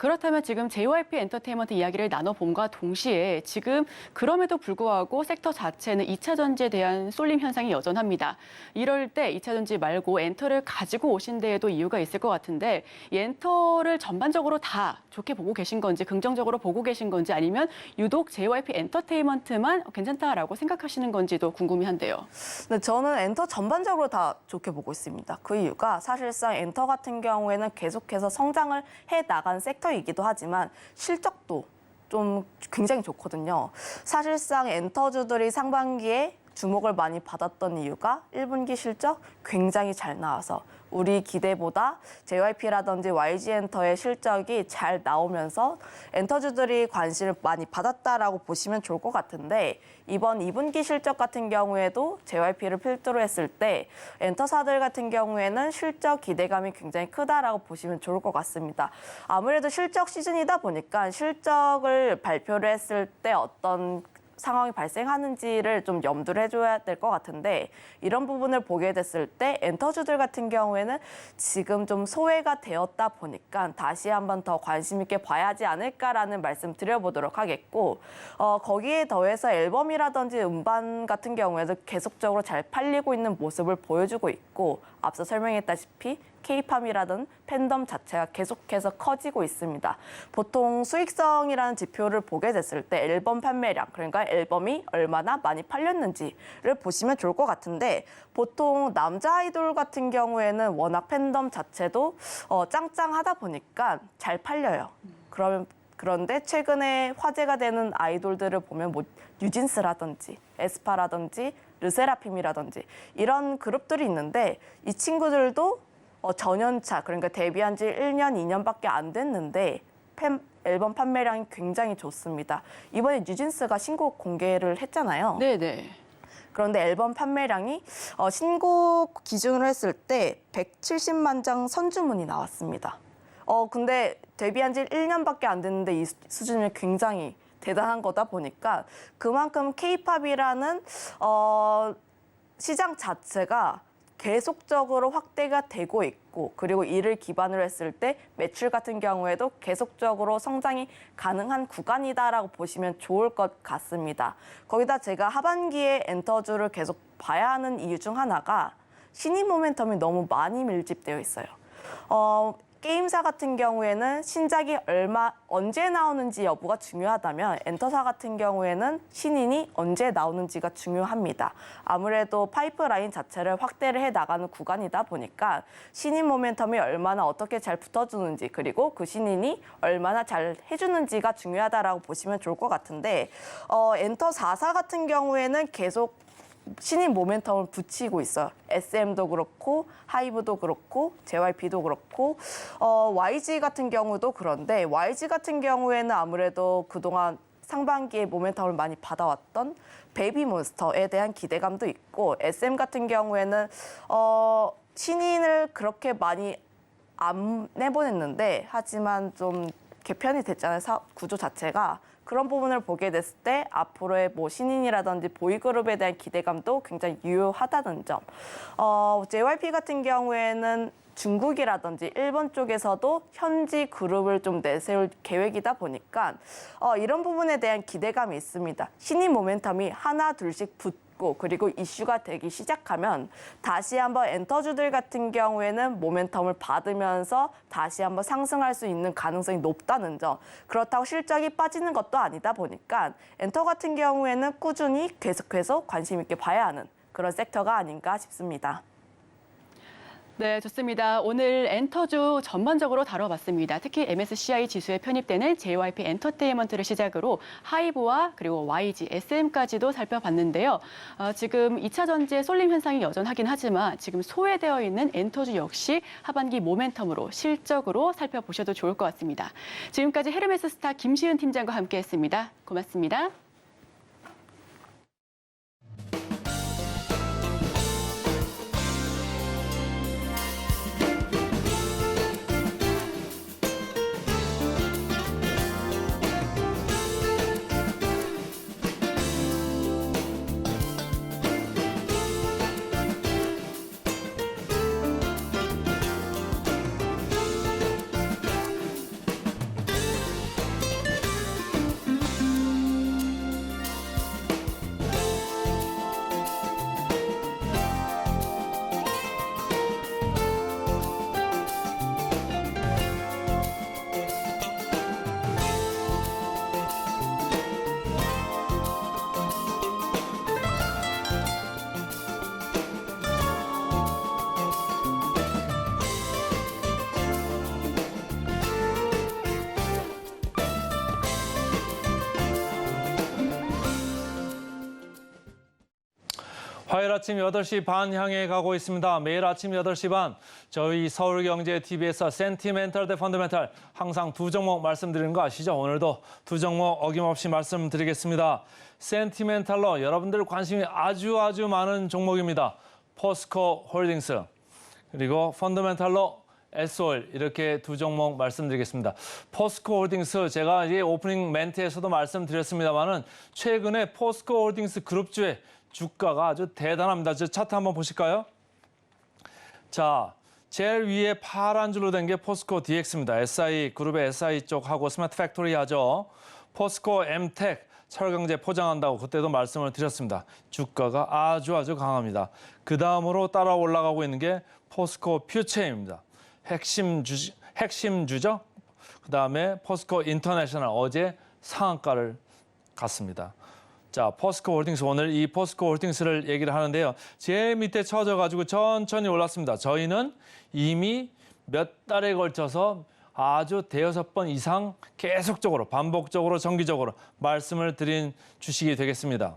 그렇다면 지금 JYP 엔터테인먼트 이야기를 나눠봄과 동시에 지금 그럼에도 불구하고 섹터 자체는 2차 전지에 대한 쏠림 현상이 여전합니다. 이럴 때 2차 전지 말고 엔터를 가지고 오신 데에도 이유가 있을 것 같은데 이 엔터를 전반적으로 다 좋게 보고 계신 건지 긍정적으로 보고 계신 건지 아니면 유독 JYP 엔터테인먼트만 괜찮다라고 생각하시는 건지도 궁금해한데요. 네, 저는 엔터 전반적으로 다 좋게 보고 있습니다. 그 이유가 사실상 엔터 같은 경우에는 계속해서 성장을 해 나간 섹터이기도 하지만 실적도 좀 굉장히 좋거든요. 사실상 엔터주들이 상반기에 주목을 많이 받았던 이유가 1분기 실적 굉장히 잘 나와서 우리 기대보다 JYP라든지 YG엔터의 실적이 잘 나오면서 엔터주들이 관심을 많이 받았다라고 보시면 좋을 것 같은데 이번 2분기 실적 같은 경우에도 JYP를 필두로 했을 때 엔터사들 같은 경우에는 실적 기대감이 굉장히 크다라고 보시면 좋을 것 같습니다. 아무래도 실적 시즌이다 보니까 실적을 발표를 했을 때 어떤 상황이 발생하는지를 좀 염두를 해줘야 될 것 같은데 이런 부분을 보게 됐을 때 엔터주들 같은 경우에는 지금 좀 소외가 되었다 보니까 다시 한번 더 관심 있게 봐야 하지 않을까라는 말씀 드려보도록 하겠고 거기에 더해서 앨범이라든지 음반 같은 경우에도 계속적으로 잘 팔리고 있는 모습을 보여주고 있고 앞서 설명했다시피 K-팝이라든 팬덤 자체가 계속해서 커지고 있습니다. 보통 수익성이라는 지표를 보게 됐을 때 앨범 판매량, 그러니까 앨범이 얼마나 많이 팔렸는지를 보시면 좋을 것 같은데 보통 남자 아이돌 같은 경우에는 워낙 팬덤 자체도 짱짱하다 보니까 잘 팔려요. 그런데 최근에 화제가 되는 아이돌들을 보면 뭐 뉴진스라든지 에스파라든지 르세라핌이라든지 이런 그룹들이 있는데 이 친구들도 전연차, 그러니까 데뷔한 지 1년, 2년밖에 안 됐는데 앨범 판매량이 굉장히 좋습니다. 이번에 뉴진스가 신곡 공개를 했잖아요. 네네. 그런데 앨범 판매량이 신곡 기준으로 했을 때 170만 장 선주문이 나왔습니다. 근데 데뷔한 지 1년밖에 안 됐는데 이 수준이 굉장히 대단한 거다 보니까 그만큼 K-팝이라는 시장 자체가 계속적으로 확대가 되고 있고, 그리고 이를 기반으로 했을 때 매출 같은 경우에도 계속적으로 성장이 가능한 구간이다라고 보시면 좋을 것 같습니다. 거기다 제가 하반기에 엔터주를 계속 봐야 하는 이유 중 하나가 신인 모멘텀이 너무 많이 밀집되어 있어요. 게임사 같은 경우에는 신작이 언제 나오는지 여부가 중요하다면 엔터사 같은 경우에는 신인이 언제 나오는지가 중요합니다. 아무래도 파이프라인 자체를 확대를 해 나가는 구간이다 보니까 신인 모멘텀이 얼마나 어떻게 잘 붙어주는지, 그리고 그 신인이 얼마나 잘 해주는지가 중요하다라고 보시면 좋을 것 같은데, 엔터 4사 같은 경우에는 계속 신인 모멘텀을 붙이고 있어요. SM도 그렇고 하이브도 그렇고 JYP도 그렇고 YG 같은 경우도 그런데, YG 같은 경우에는 아무래도 그동안 상반기에 모멘텀을 많이 받아왔던 베이비몬스터에 대한 기대감도 있고, SM 같은 경우에는 신인을 그렇게 많이 안 내보냈는데 하지만 좀 개편이 됐잖아요. 구조 자체가. 그런 부분을 보게 됐을 때 앞으로의 신인이라든지 보이그룹에 대한 기대감도 굉장히 유효하다는 점. JYP 같은 경우에는 중국이라든지 일본 쪽에서도 현지 그룹을 좀 내세울 계획이다 보니까 이런 부분에 대한 기대감이 있습니다. 신인 모멘텀이 하나 둘씩 붙고 그리고 이슈가 되기 시작하면 다시 한번 엔터주들 같은 경우에는 모멘텀을 받으면서 다시 한번 상승할 수 있는 가능성이 높다는 점. 그렇다고 실적이 빠지는 것도 아니다 보니까 엔터 같은 경우에는 꾸준히 계속해서 관심 있게 봐야 하는 그런 섹터가 아닌가 싶습니다. 네, 좋습니다. 오늘 엔터주 전반적으로 다뤄봤습니다. 특히 MSCI 지수에 편입되는 JYP 엔터테인먼트를 시작으로 하이브와 그리고 YG, SM까지도 살펴봤는데요. 지금 2차 전지의 쏠림 현상이 여전하긴 하지만 지금 소외되어 있는 엔터주 역시 하반기 모멘텀으로 실적으로 살펴보셔도 좋을 것 같습니다. 지금까지 헤르메스 스타 김시은 팀장과 함께했습니다. 고맙습니다. 화요일 아침 8시 반 향해 가고 있습니다. 매일 아침 8시 반 저희 서울경제TV에서 센티멘탈 대 펀더멘탈 항상 두 종목 말씀드리는 거 아시죠? 오늘도 두 종목 어김없이 말씀드리겠습니다. 센티멘탈로 여러분들 관심이 아주 많은 종목입니다. 포스코 홀딩스 그리고 펀더멘탈로 SOL 이렇게 두 종목 말씀드리겠습니다. 포스코 홀딩스 제가 이제 오프닝 멘트에서도 말씀드렸습니다만은 최근에 포스코 홀딩스 그룹주의 주가가 아주 대단합니다. 저 차트 한번 보실까요? 자, 제일 위에 파란 줄로 된 게 포스코 DX입니다. SI 그룹의 SI 쪽하고 스마트 팩토리 하죠. 포스코 엠텍 철강제 포장한다고 그때도 말씀을 드렸습니다. 주가가 아주 강합니다. 그 다음으로 따라 올라가고 있는 게 포스코 퓨체입니다. 핵심 주죠. 그 다음에 포스코 인터내셔널 어제 상한가를 갔습니다. 자, 포스코 홀딩스 오늘 이 포스코 홀딩스를 얘기를 하는데요. 제일 밑에 쳐져가지고 천천히 올랐습니다. 저희는 이미 몇 달에 걸쳐서 아주 대여섯 번 이상 계속적으로 반복적으로 정기적으로 말씀을 드린 주식이 되겠습니다.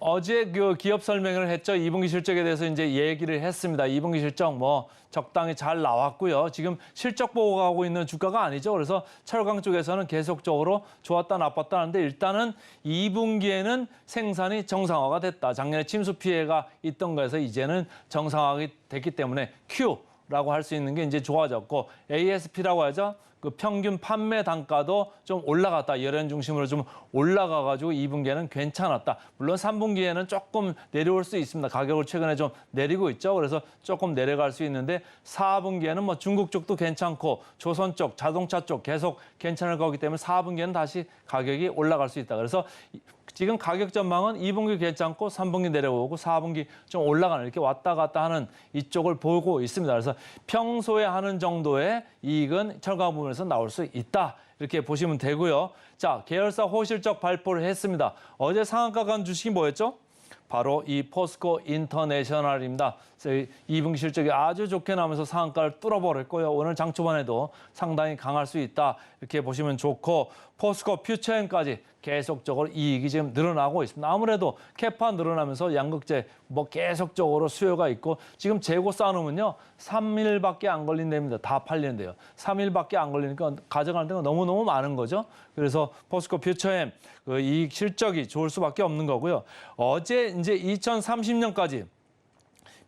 어제 그 기업 설명을 했죠. 2분기 실적에 대해서 이제 얘기를 했습니다. 2분기 실적 뭐 적당히 잘 나왔고요. 지금 실적 보고가 하고 있는 주가가 아니죠. 그래서 철강 쪽에서는 계속적으로 좋았다 나빴다 하는데 일단은 2분기에는 생산이 정상화가 됐다. 작년에 침수 피해가 있던 거에서 이제는 정상화가 됐기 때문에 Q라고 할 수 있는 게 이제 좋아졌고 ASP라고 하죠. 그 평균 판매 단가도 좀 올라갔다. 열연 중심으로 좀 올라가가지고 2분기에는 괜찮았다. 물론 3분기에는 조금 내려올 수 있습니다. 가격을 최근에 좀 내리고 있죠. 그래서 조금 내려갈 수 있는데 4분기에는 뭐 중국 쪽도 괜찮고 조선 쪽, 자동차 쪽 계속 괜찮을 거기 때문에 4분기에는 다시 가격이 올라갈 수 있다. 그래서 지금 가격 전망은 2분기 괜찮고 3분기 내려오고 4분기 좀 올라가는 이렇게 왔다 갔다 하는 이쪽을 보고 있습니다. 그래서 평소에 하는 정도의 이익은 철강 부분에서 나올 수 있다. 이렇게 보시면 되고요. 자, 계열사 호실적 발표를 했습니다. 어제 상한가 간 주식이 뭐였죠? 바로 이 포스코 인터내셔널입니다. 2분기 실적이 아주 좋게 나오면서 상한가를 뚫어버렸고요. 오늘 장 초반에도 상당히 강할 수 있다. 이렇게 보시면 좋고 포스코 퓨처엠까지 계속적으로 이익이 지금 늘어나고 있습니다. 아무래도 캐파 늘어나면서 양극재 뭐 계속적으로 수요가 있고 지금 재고 쌓아놓으면요. 3일밖에 안 걸린답니다. 다 팔리는데요. 3일밖에 안 걸리니까 가져가는 데가 너무너무 많은 거죠. 그래서 포스코 퓨처엠 그 이익 실적이 좋을 수밖에 없는 거고요. 어제 이제 2030년까지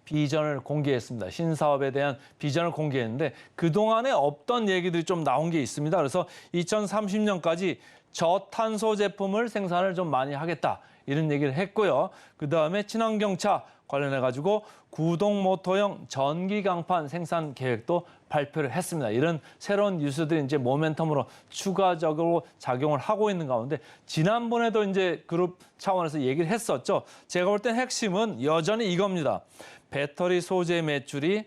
비전을 공개했습니다. 신사업에 대한 비전을 공개했는데 그동안에 없던 얘기들이 좀 나온 게 있습니다. 그래서 2030년까지 저탄소 제품을 생산을 좀 많이 하겠다. 이런 얘기를 했고요. 그다음에 친환경차 관련해가지고 구동 모터형 전기 강판 생산 계획도 발표를 했습니다. 이런 새로운 뉴스들이 이제 모멘텀으로 추가적으로 작용을 하고 있는 가운데 지난번에도 이제 그룹 차원에서 얘기를 했었죠. 제가 볼 땐 핵심은 여전히 이겁니다. 배터리 소재 매출이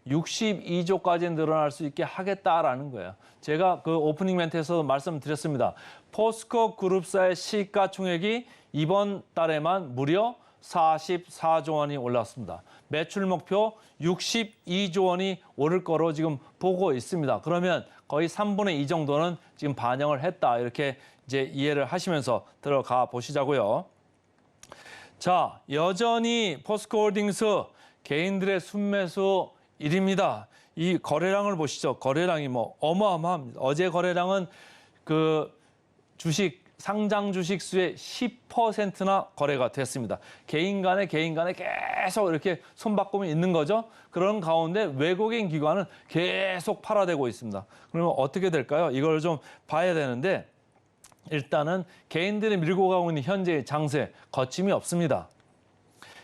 62조까지 늘어날 수 있게 하겠다라는 거예요. 제가 그 오프닝 멘트에서 말씀드렸습니다. 포스코 그룹사의 시가총액이 이번 달에만 무려 44조 원이 올랐습니다. 매출 목표 62조 원이 오를 거로 지금 보고 있습니다. 그러면 거의 3분의 2 정도는 지금 반영을 했다. 이렇게 이제 이해를 하시면서 들어가 보시자고요. 자, 여전히 포스코홀딩스 개인들의 순매수 1위입니다. 이 거래량을 보시죠. 거래량이 뭐 어마어마합니다. 어제 거래량은 그 상장 주식 수의 10%나 거래가 됐습니다. 개인 간에 계속 이렇게 손바꿈이 있는 거죠. 그런 가운데 외국인 기관은 계속 팔아대고 있습니다. 그러면 어떻게 될까요? 이걸 좀 봐야 되는데 일단은 개인들이 밀고 가고 있는 현재의 장세 거침이 없습니다.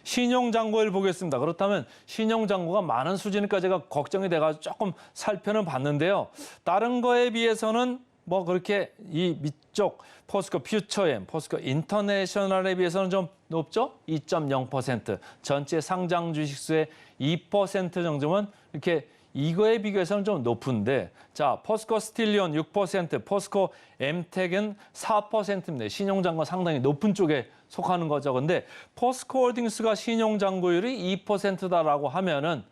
신용잔고를 보겠습니다. 그렇다면 신용잔고가 많은 수준일까 제가 걱정이 돼가지고 조금 살펴는 봤는데요. 다른 거에 비해서는 뭐 그렇게 이 밑쪽 포스코 퓨처엠, 포스코 인터내셔널에 비해서는 좀 높죠? 2.0%. 전체 상장 주식수의 2% 정도면 이렇게 이거에 비교해서는 좀 높은데 자 포스코 스틸리온 6%, 포스코 엠텍은 4%입니다. 신용잔고 상당히 높은 쪽에 속하는 거죠. 근데 포스코 홀딩스가 신용잔고율이 2%다라고 하면은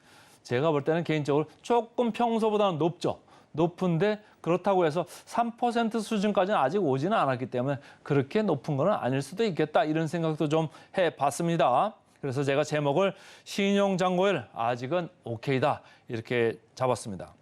제가 볼 때는 개인적으로 조금 평소보다는 높죠. 높은데 그렇다고 해서 3% 수준까지는 아직 오지는 않았기 때문에 그렇게 높은 건 아닐 수도 있겠다. 이런 생각도 좀 해봤습니다. 그래서 제가 제목을 신용잔고율 아직은 오케이다 이렇게 잡았습니다.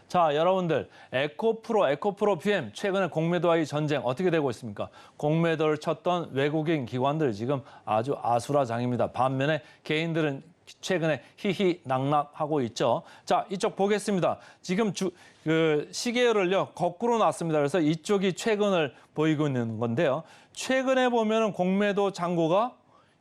자, 여러분들 에코프로 PM 최근에 공매도와의 전쟁 어떻게 되고 있습니까? 공매도를 쳤던 외국인 기관들 지금 아주 아수라장입니다. 반면에 개인들은 최근에 희희낙낙하고 있죠. 자, 이쪽 보겠습니다. 지금 시계열을요 거꾸로 놨습니다. 그래서 이쪽이 최근을 보이고 있는 건데요. 최근에 보면은 공매도 잔고가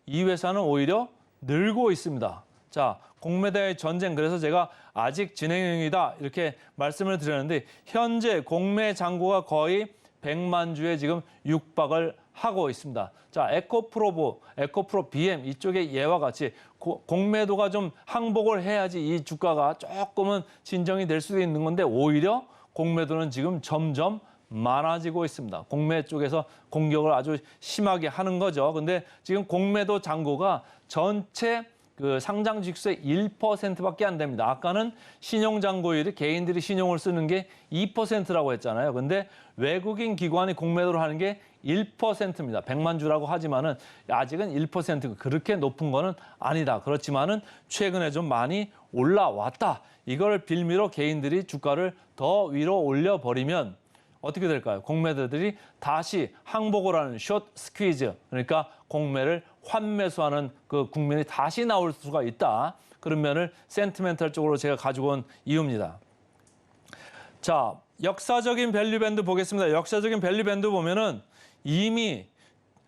이 회사는 오히려 늘고 있습니다. 자, 공매도의 전쟁 그래서 제가 아직 진행 중이다 이렇게 말씀을 드렸는데 현재 공매 잔고가 거의 100만 주에 지금 육박을 하고 있습니다. 자, 에코프로 BM 이쪽의 예와 같이 공매도가 좀 항복을 해야지 이 주가가 조금은 진정이 될 수도 있는 건데 오히려 공매도는 지금 점점 많아지고 있습니다. 공매 쪽에서 공격을 아주 심하게 하는 거죠. 근데 지금 공매도 잔고가 전체 그 상장 주식수의 1%밖에 안 됩니다. 아까는 신용잔고율이 개인들이 신용을 쓰는 게 2%라고 했잖아요. 근데 외국인 기관이 공매도를 하는 게 1%입니다. 100만 주라고 하지만은 아직은 1% 그렇게 높은 거는 아니다. 그렇지만은 최근에 좀 많이 올라왔다. 이걸 빌미로 개인들이 주가를 더 위로 올려버리면 어떻게 될까요? 공매도들이 다시 항복을 하는 숏 스퀴즈, 그러니까 공매를 환매수하는 그 국면이 다시 나올 수가 있다. 그런 면을 센티멘탈 쪽으로 제가 가지고 온 이유입니다. 자, 역사적인 밸류 밴드 보겠습니다. 역사적인 밸류 밴드 보면은 이미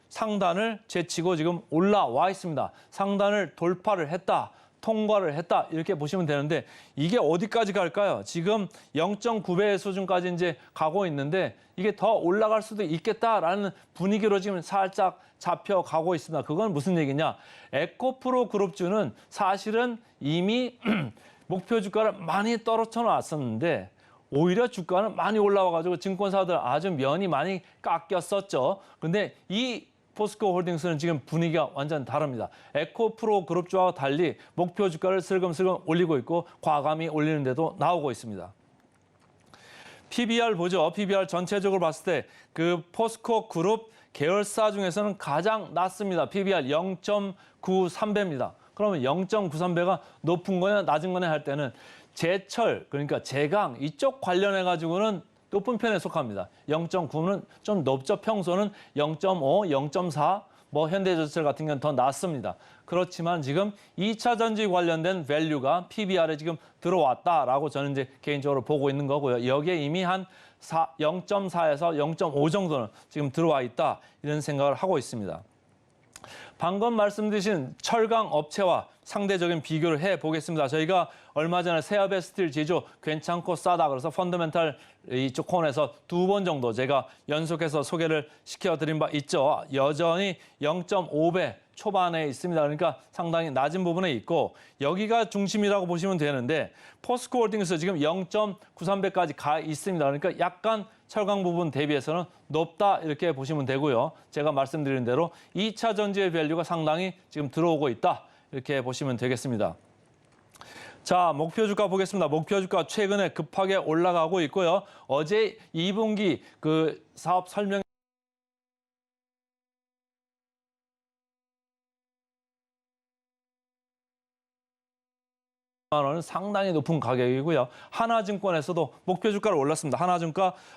상단을 제치고 지금 올라와 있습니다. 상단을 돌파를 했다. 통과를 했다. 이렇게 보시면 되는데 이게 어디까지 갈까요? 지금 0.9배 수준까지 이제 가고 있는데 이게 더 올라갈 수도 있겠다라는 분위기로 지금 살짝 잡혀가고 있습니다. 그건 무슨 얘기냐? 에코프로 그룹주는 사실은 이미 목표 주가를 많이 떨어져 놨었는데 오히려 주가는 많이 올라와가지고 증권사들 아주 면이 많이 깎였었죠. 근데 이 포스코 홀딩스는 지금 분위기가 완전 다릅니다. 에코프로 그룹주와 달리 목표 주가를 슬금슬금 올리고 있고 과감히 올리는 데도 나오고 있습니다. PBR 보죠. PBR 전체적으로 봤을 때 그 포스코 그룹 계열사 중에서는 가장 낮습니다. PBR 0.93배입니다. 그러면 0.93배가 높은 거냐 낮은 거냐 할 때는 제철, 그러니까 제강 이쪽 관련해 가지고는 높은 편에 속합니다. 0.9는 좀 높죠. 평소는 0.5, 0.4, 뭐 현대제철 같은 경우는 더 낮습니다. 그렇지만 지금 2차 전지 관련된 밸류가 PBR에 지금 들어왔다라고 저는 이제 개인적으로 보고 있는 거고요. 여기에 이미 한 0.4에서 0.5 정도는 지금 들어와 있다 이런 생각을 하고 있습니다. 방금 말씀드린 철강 업체와 상대적인 비교를 해보겠습니다. 저희가 얼마 전에 세아베 스틸 제조 괜찮고 싸다 그래서 펀더멘탈 이쪽 코너에서 2번 정도 제가 연속해서 소개를 시켜드린 바 있죠. 여전히 0.5배 초반에 있습니다. 그러니까 상당히 낮은 부분에 있고 여기가 중심이라고 보시면 되는데 포스코 홀딩스 지금 0.93배까지 가 있습니다. 그러니까 약간 철강 부분 대비해서는 높다 이렇게 보시면 되고요. 제가 말씀드린 대로 2차 전지의 밸류가 상당히 지금 들어오고 있다 이렇게 보시면 되겠습니다. 자, 목표 주가 보겠습니다. 목표 주가 최근에 급하게 올라가고 있고요. 어제 2분기 그 사업 설명 만 원은 상당히 높은 가격이고요. 하나증권에서도 목표 주가를 올렸습니다.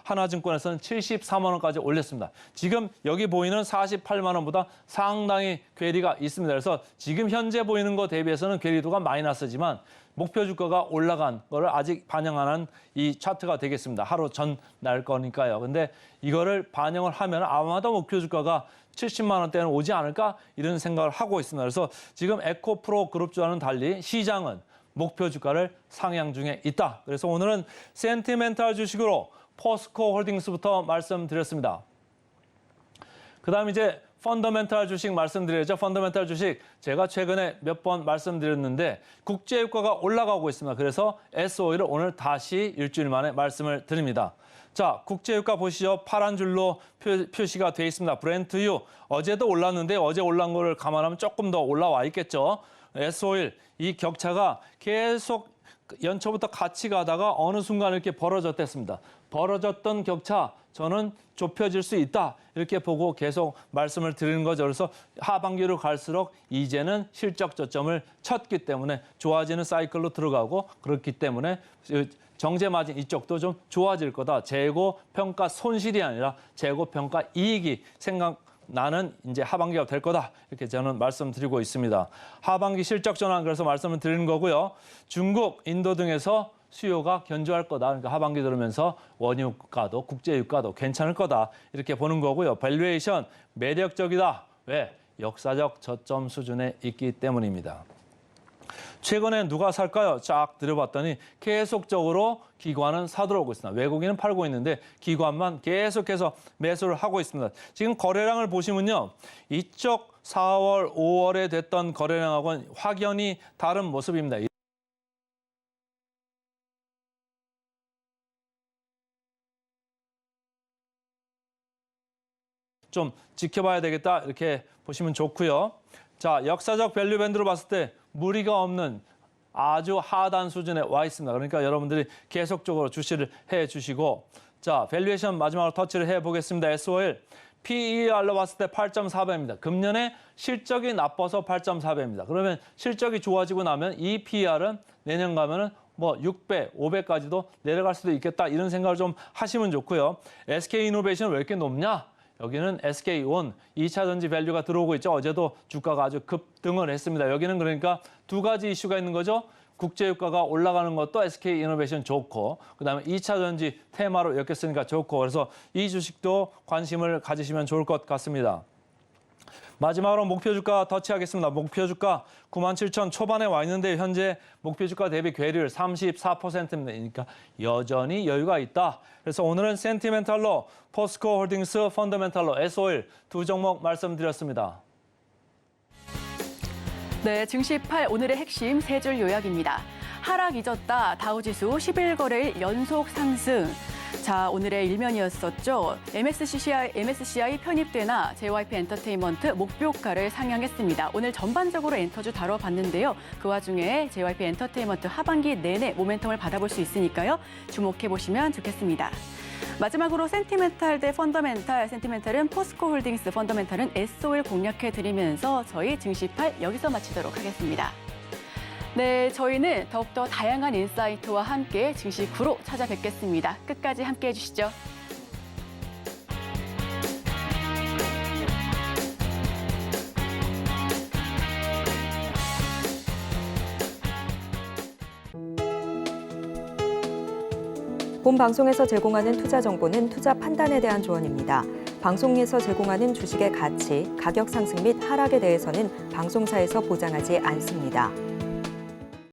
하나증권에서는 74만 원까지 올렸습니다. 지금 여기 보이는 48만 원보다 상당히 괴리가 있습니다. 그래서 지금 현재 보이는 거 대비해서는 괴리도가 마이너스지만 목표 주가가 올라간 거를 아직 반영하는 이 차트가 되겠습니다. 하루 전날 거니까요. 근데 이거를 반영을 하면 아마도 목표 주가가 70만 원대는 오지 않을까 이런 생각을 하고 있습니다. 그래서 지금 에코프로 그룹주와는 달리 시장은 목표 주가를 상향 중에 있다. 그래서 오늘은 센티멘탈 주식으로 포스코 홀딩스부터 말씀드렸습니다. 그다음 이제 펀더멘탈 주식 말씀드려야죠. 펀더멘탈 주식 제가 최근에 몇 번 말씀드렸는데 국제유가가 올라가고 있습니다. 그래서 S-오일을 오늘 다시 일주일 만에 말씀을 드립니다. 자, 국제유가 보시죠. 파란 줄로 표시가 되어 있습니다. 브렌트유 어제도 올랐는데 어제 올라온 거를 감안하면 조금 더 올라와 있겠죠. S-오일 이 격차가 계속 연초부터 같이 가다가 어느 순간 이렇게 벌어졌댔습니다. 벌어졌던 격차 저는 좁혀질 수 있다 이렇게 보고 계속 말씀을 드리는 거죠. 그래서 하반기로 갈수록 이제는 실적 저점을 쳤기 때문에 좋아지는 사이클로 들어가고 그렇기 때문에 정제 마진 이쪽도 좀 좋아질 거다. 재고 평가 손실이 아니라 재고 평가 이익이 나는 이제 하반기가 될 거다. 이렇게 저는 말씀드리고 있습니다. 하반기 실적 전환 그래서 말씀을 드리는 거고요. 중국, 인도 등에서 수요가 견조할 거다. 그러니까 하반기 들으면서 원유가도 국제유가도 괜찮을 거다. 이렇게 보는 거고요. 밸류에이션 매력적이다. 왜? 역사적 저점 수준에 있기 때문입니다. 최근에 누가 살까요? 쫙 들여봤더니 계속적으로 기관은 사들어오고 있습니다. 외국인은 팔고 있는데 기관만 계속해서 매수를 하고 있습니다. 지금 거래량을 보시면요. 이쪽 4월, 5월에 됐던 거래량하고는 확연히 다른 모습입니다. 좀 지켜봐야 되겠다 이렇게 보시면 좋고요. 자, 역사적 밸류 밴드로 봤을 때 무리가 없는 아주 하단 수준에 와 있습니다. 그러니까 여러분들이 계속적으로 주시를 해 주시고 자, 밸류에이션 마지막으로 터치를 해 보겠습니다. S-오일 PER로 봤을 때 8.4배입니다. 금년에 실적이 나빠서 8.4배입니다. 그러면 실적이 좋아지고 나면 이 PER은 내년 가면은 뭐 6배, 5배까지도 내려갈 수도 있겠다 이런 생각을 좀 하시면 좋고요. SK이노베이션 왜 이렇게 높냐? 여기는 SK온 2차 전지 밸류가 들어오고 있죠. 어제도 주가가 아주 급등을 했습니다. 여기는 그러니까 두 가지 이슈가 있는 거죠. 국제유가가 올라가는 것도 SK이노베이션 좋고 그다음에 2차 전지 테마로 엮였으니까 좋고 그래서 이 주식도 관심을 가지시면 좋을 것 같습니다. 마지막으로 목표 주가 터치하겠습니다. 목표 주가 97,000 초반에 와 있는데 현재 목표 주가 대비 괴리율 34%입니다. 그러니까 여전히 여유가 있다. 그래서 오늘은 센티멘탈로 포스코 홀딩스, 펀더멘탈로 S-오일 두 종목 말씀드렸습니다. 네, 증시 8 오늘의 핵심 세 줄 요약입니다. 하락 잊었다. 다우지수 11거래일 연속 상승. 자, 오늘의 일면이었었죠. MSCI 편입되나 JYP 엔터테인먼트 목표가를 상향했습니다. 오늘 전반적으로 엔터주 다뤄봤는데요. 그 와중에 JYP 엔터테인먼트 하반기 내내 모멘텀을 받아볼 수 있으니까요. 주목해보시면 좋겠습니다. 마지막으로 센티멘탈 대 펀더멘탈, 센티멘탈은 포스코 홀딩스, 펀더멘탈은 S-오일 공략해드리면서 저희 증시8 여기서 마치도록 하겠습니다. 네, 저희는 더욱더 다양한 인사이트와 함께 증시 9로 찾아뵙겠습니다. 끝까지 함께해 주시죠. 본 방송에서 제공하는 투자 정보는 투자 판단에 대한 조언입니다. 방송에서 제공하는 주식의 가치, 가격 상승 및 하락에 대해서는 방송사에서 보장하지 않습니다.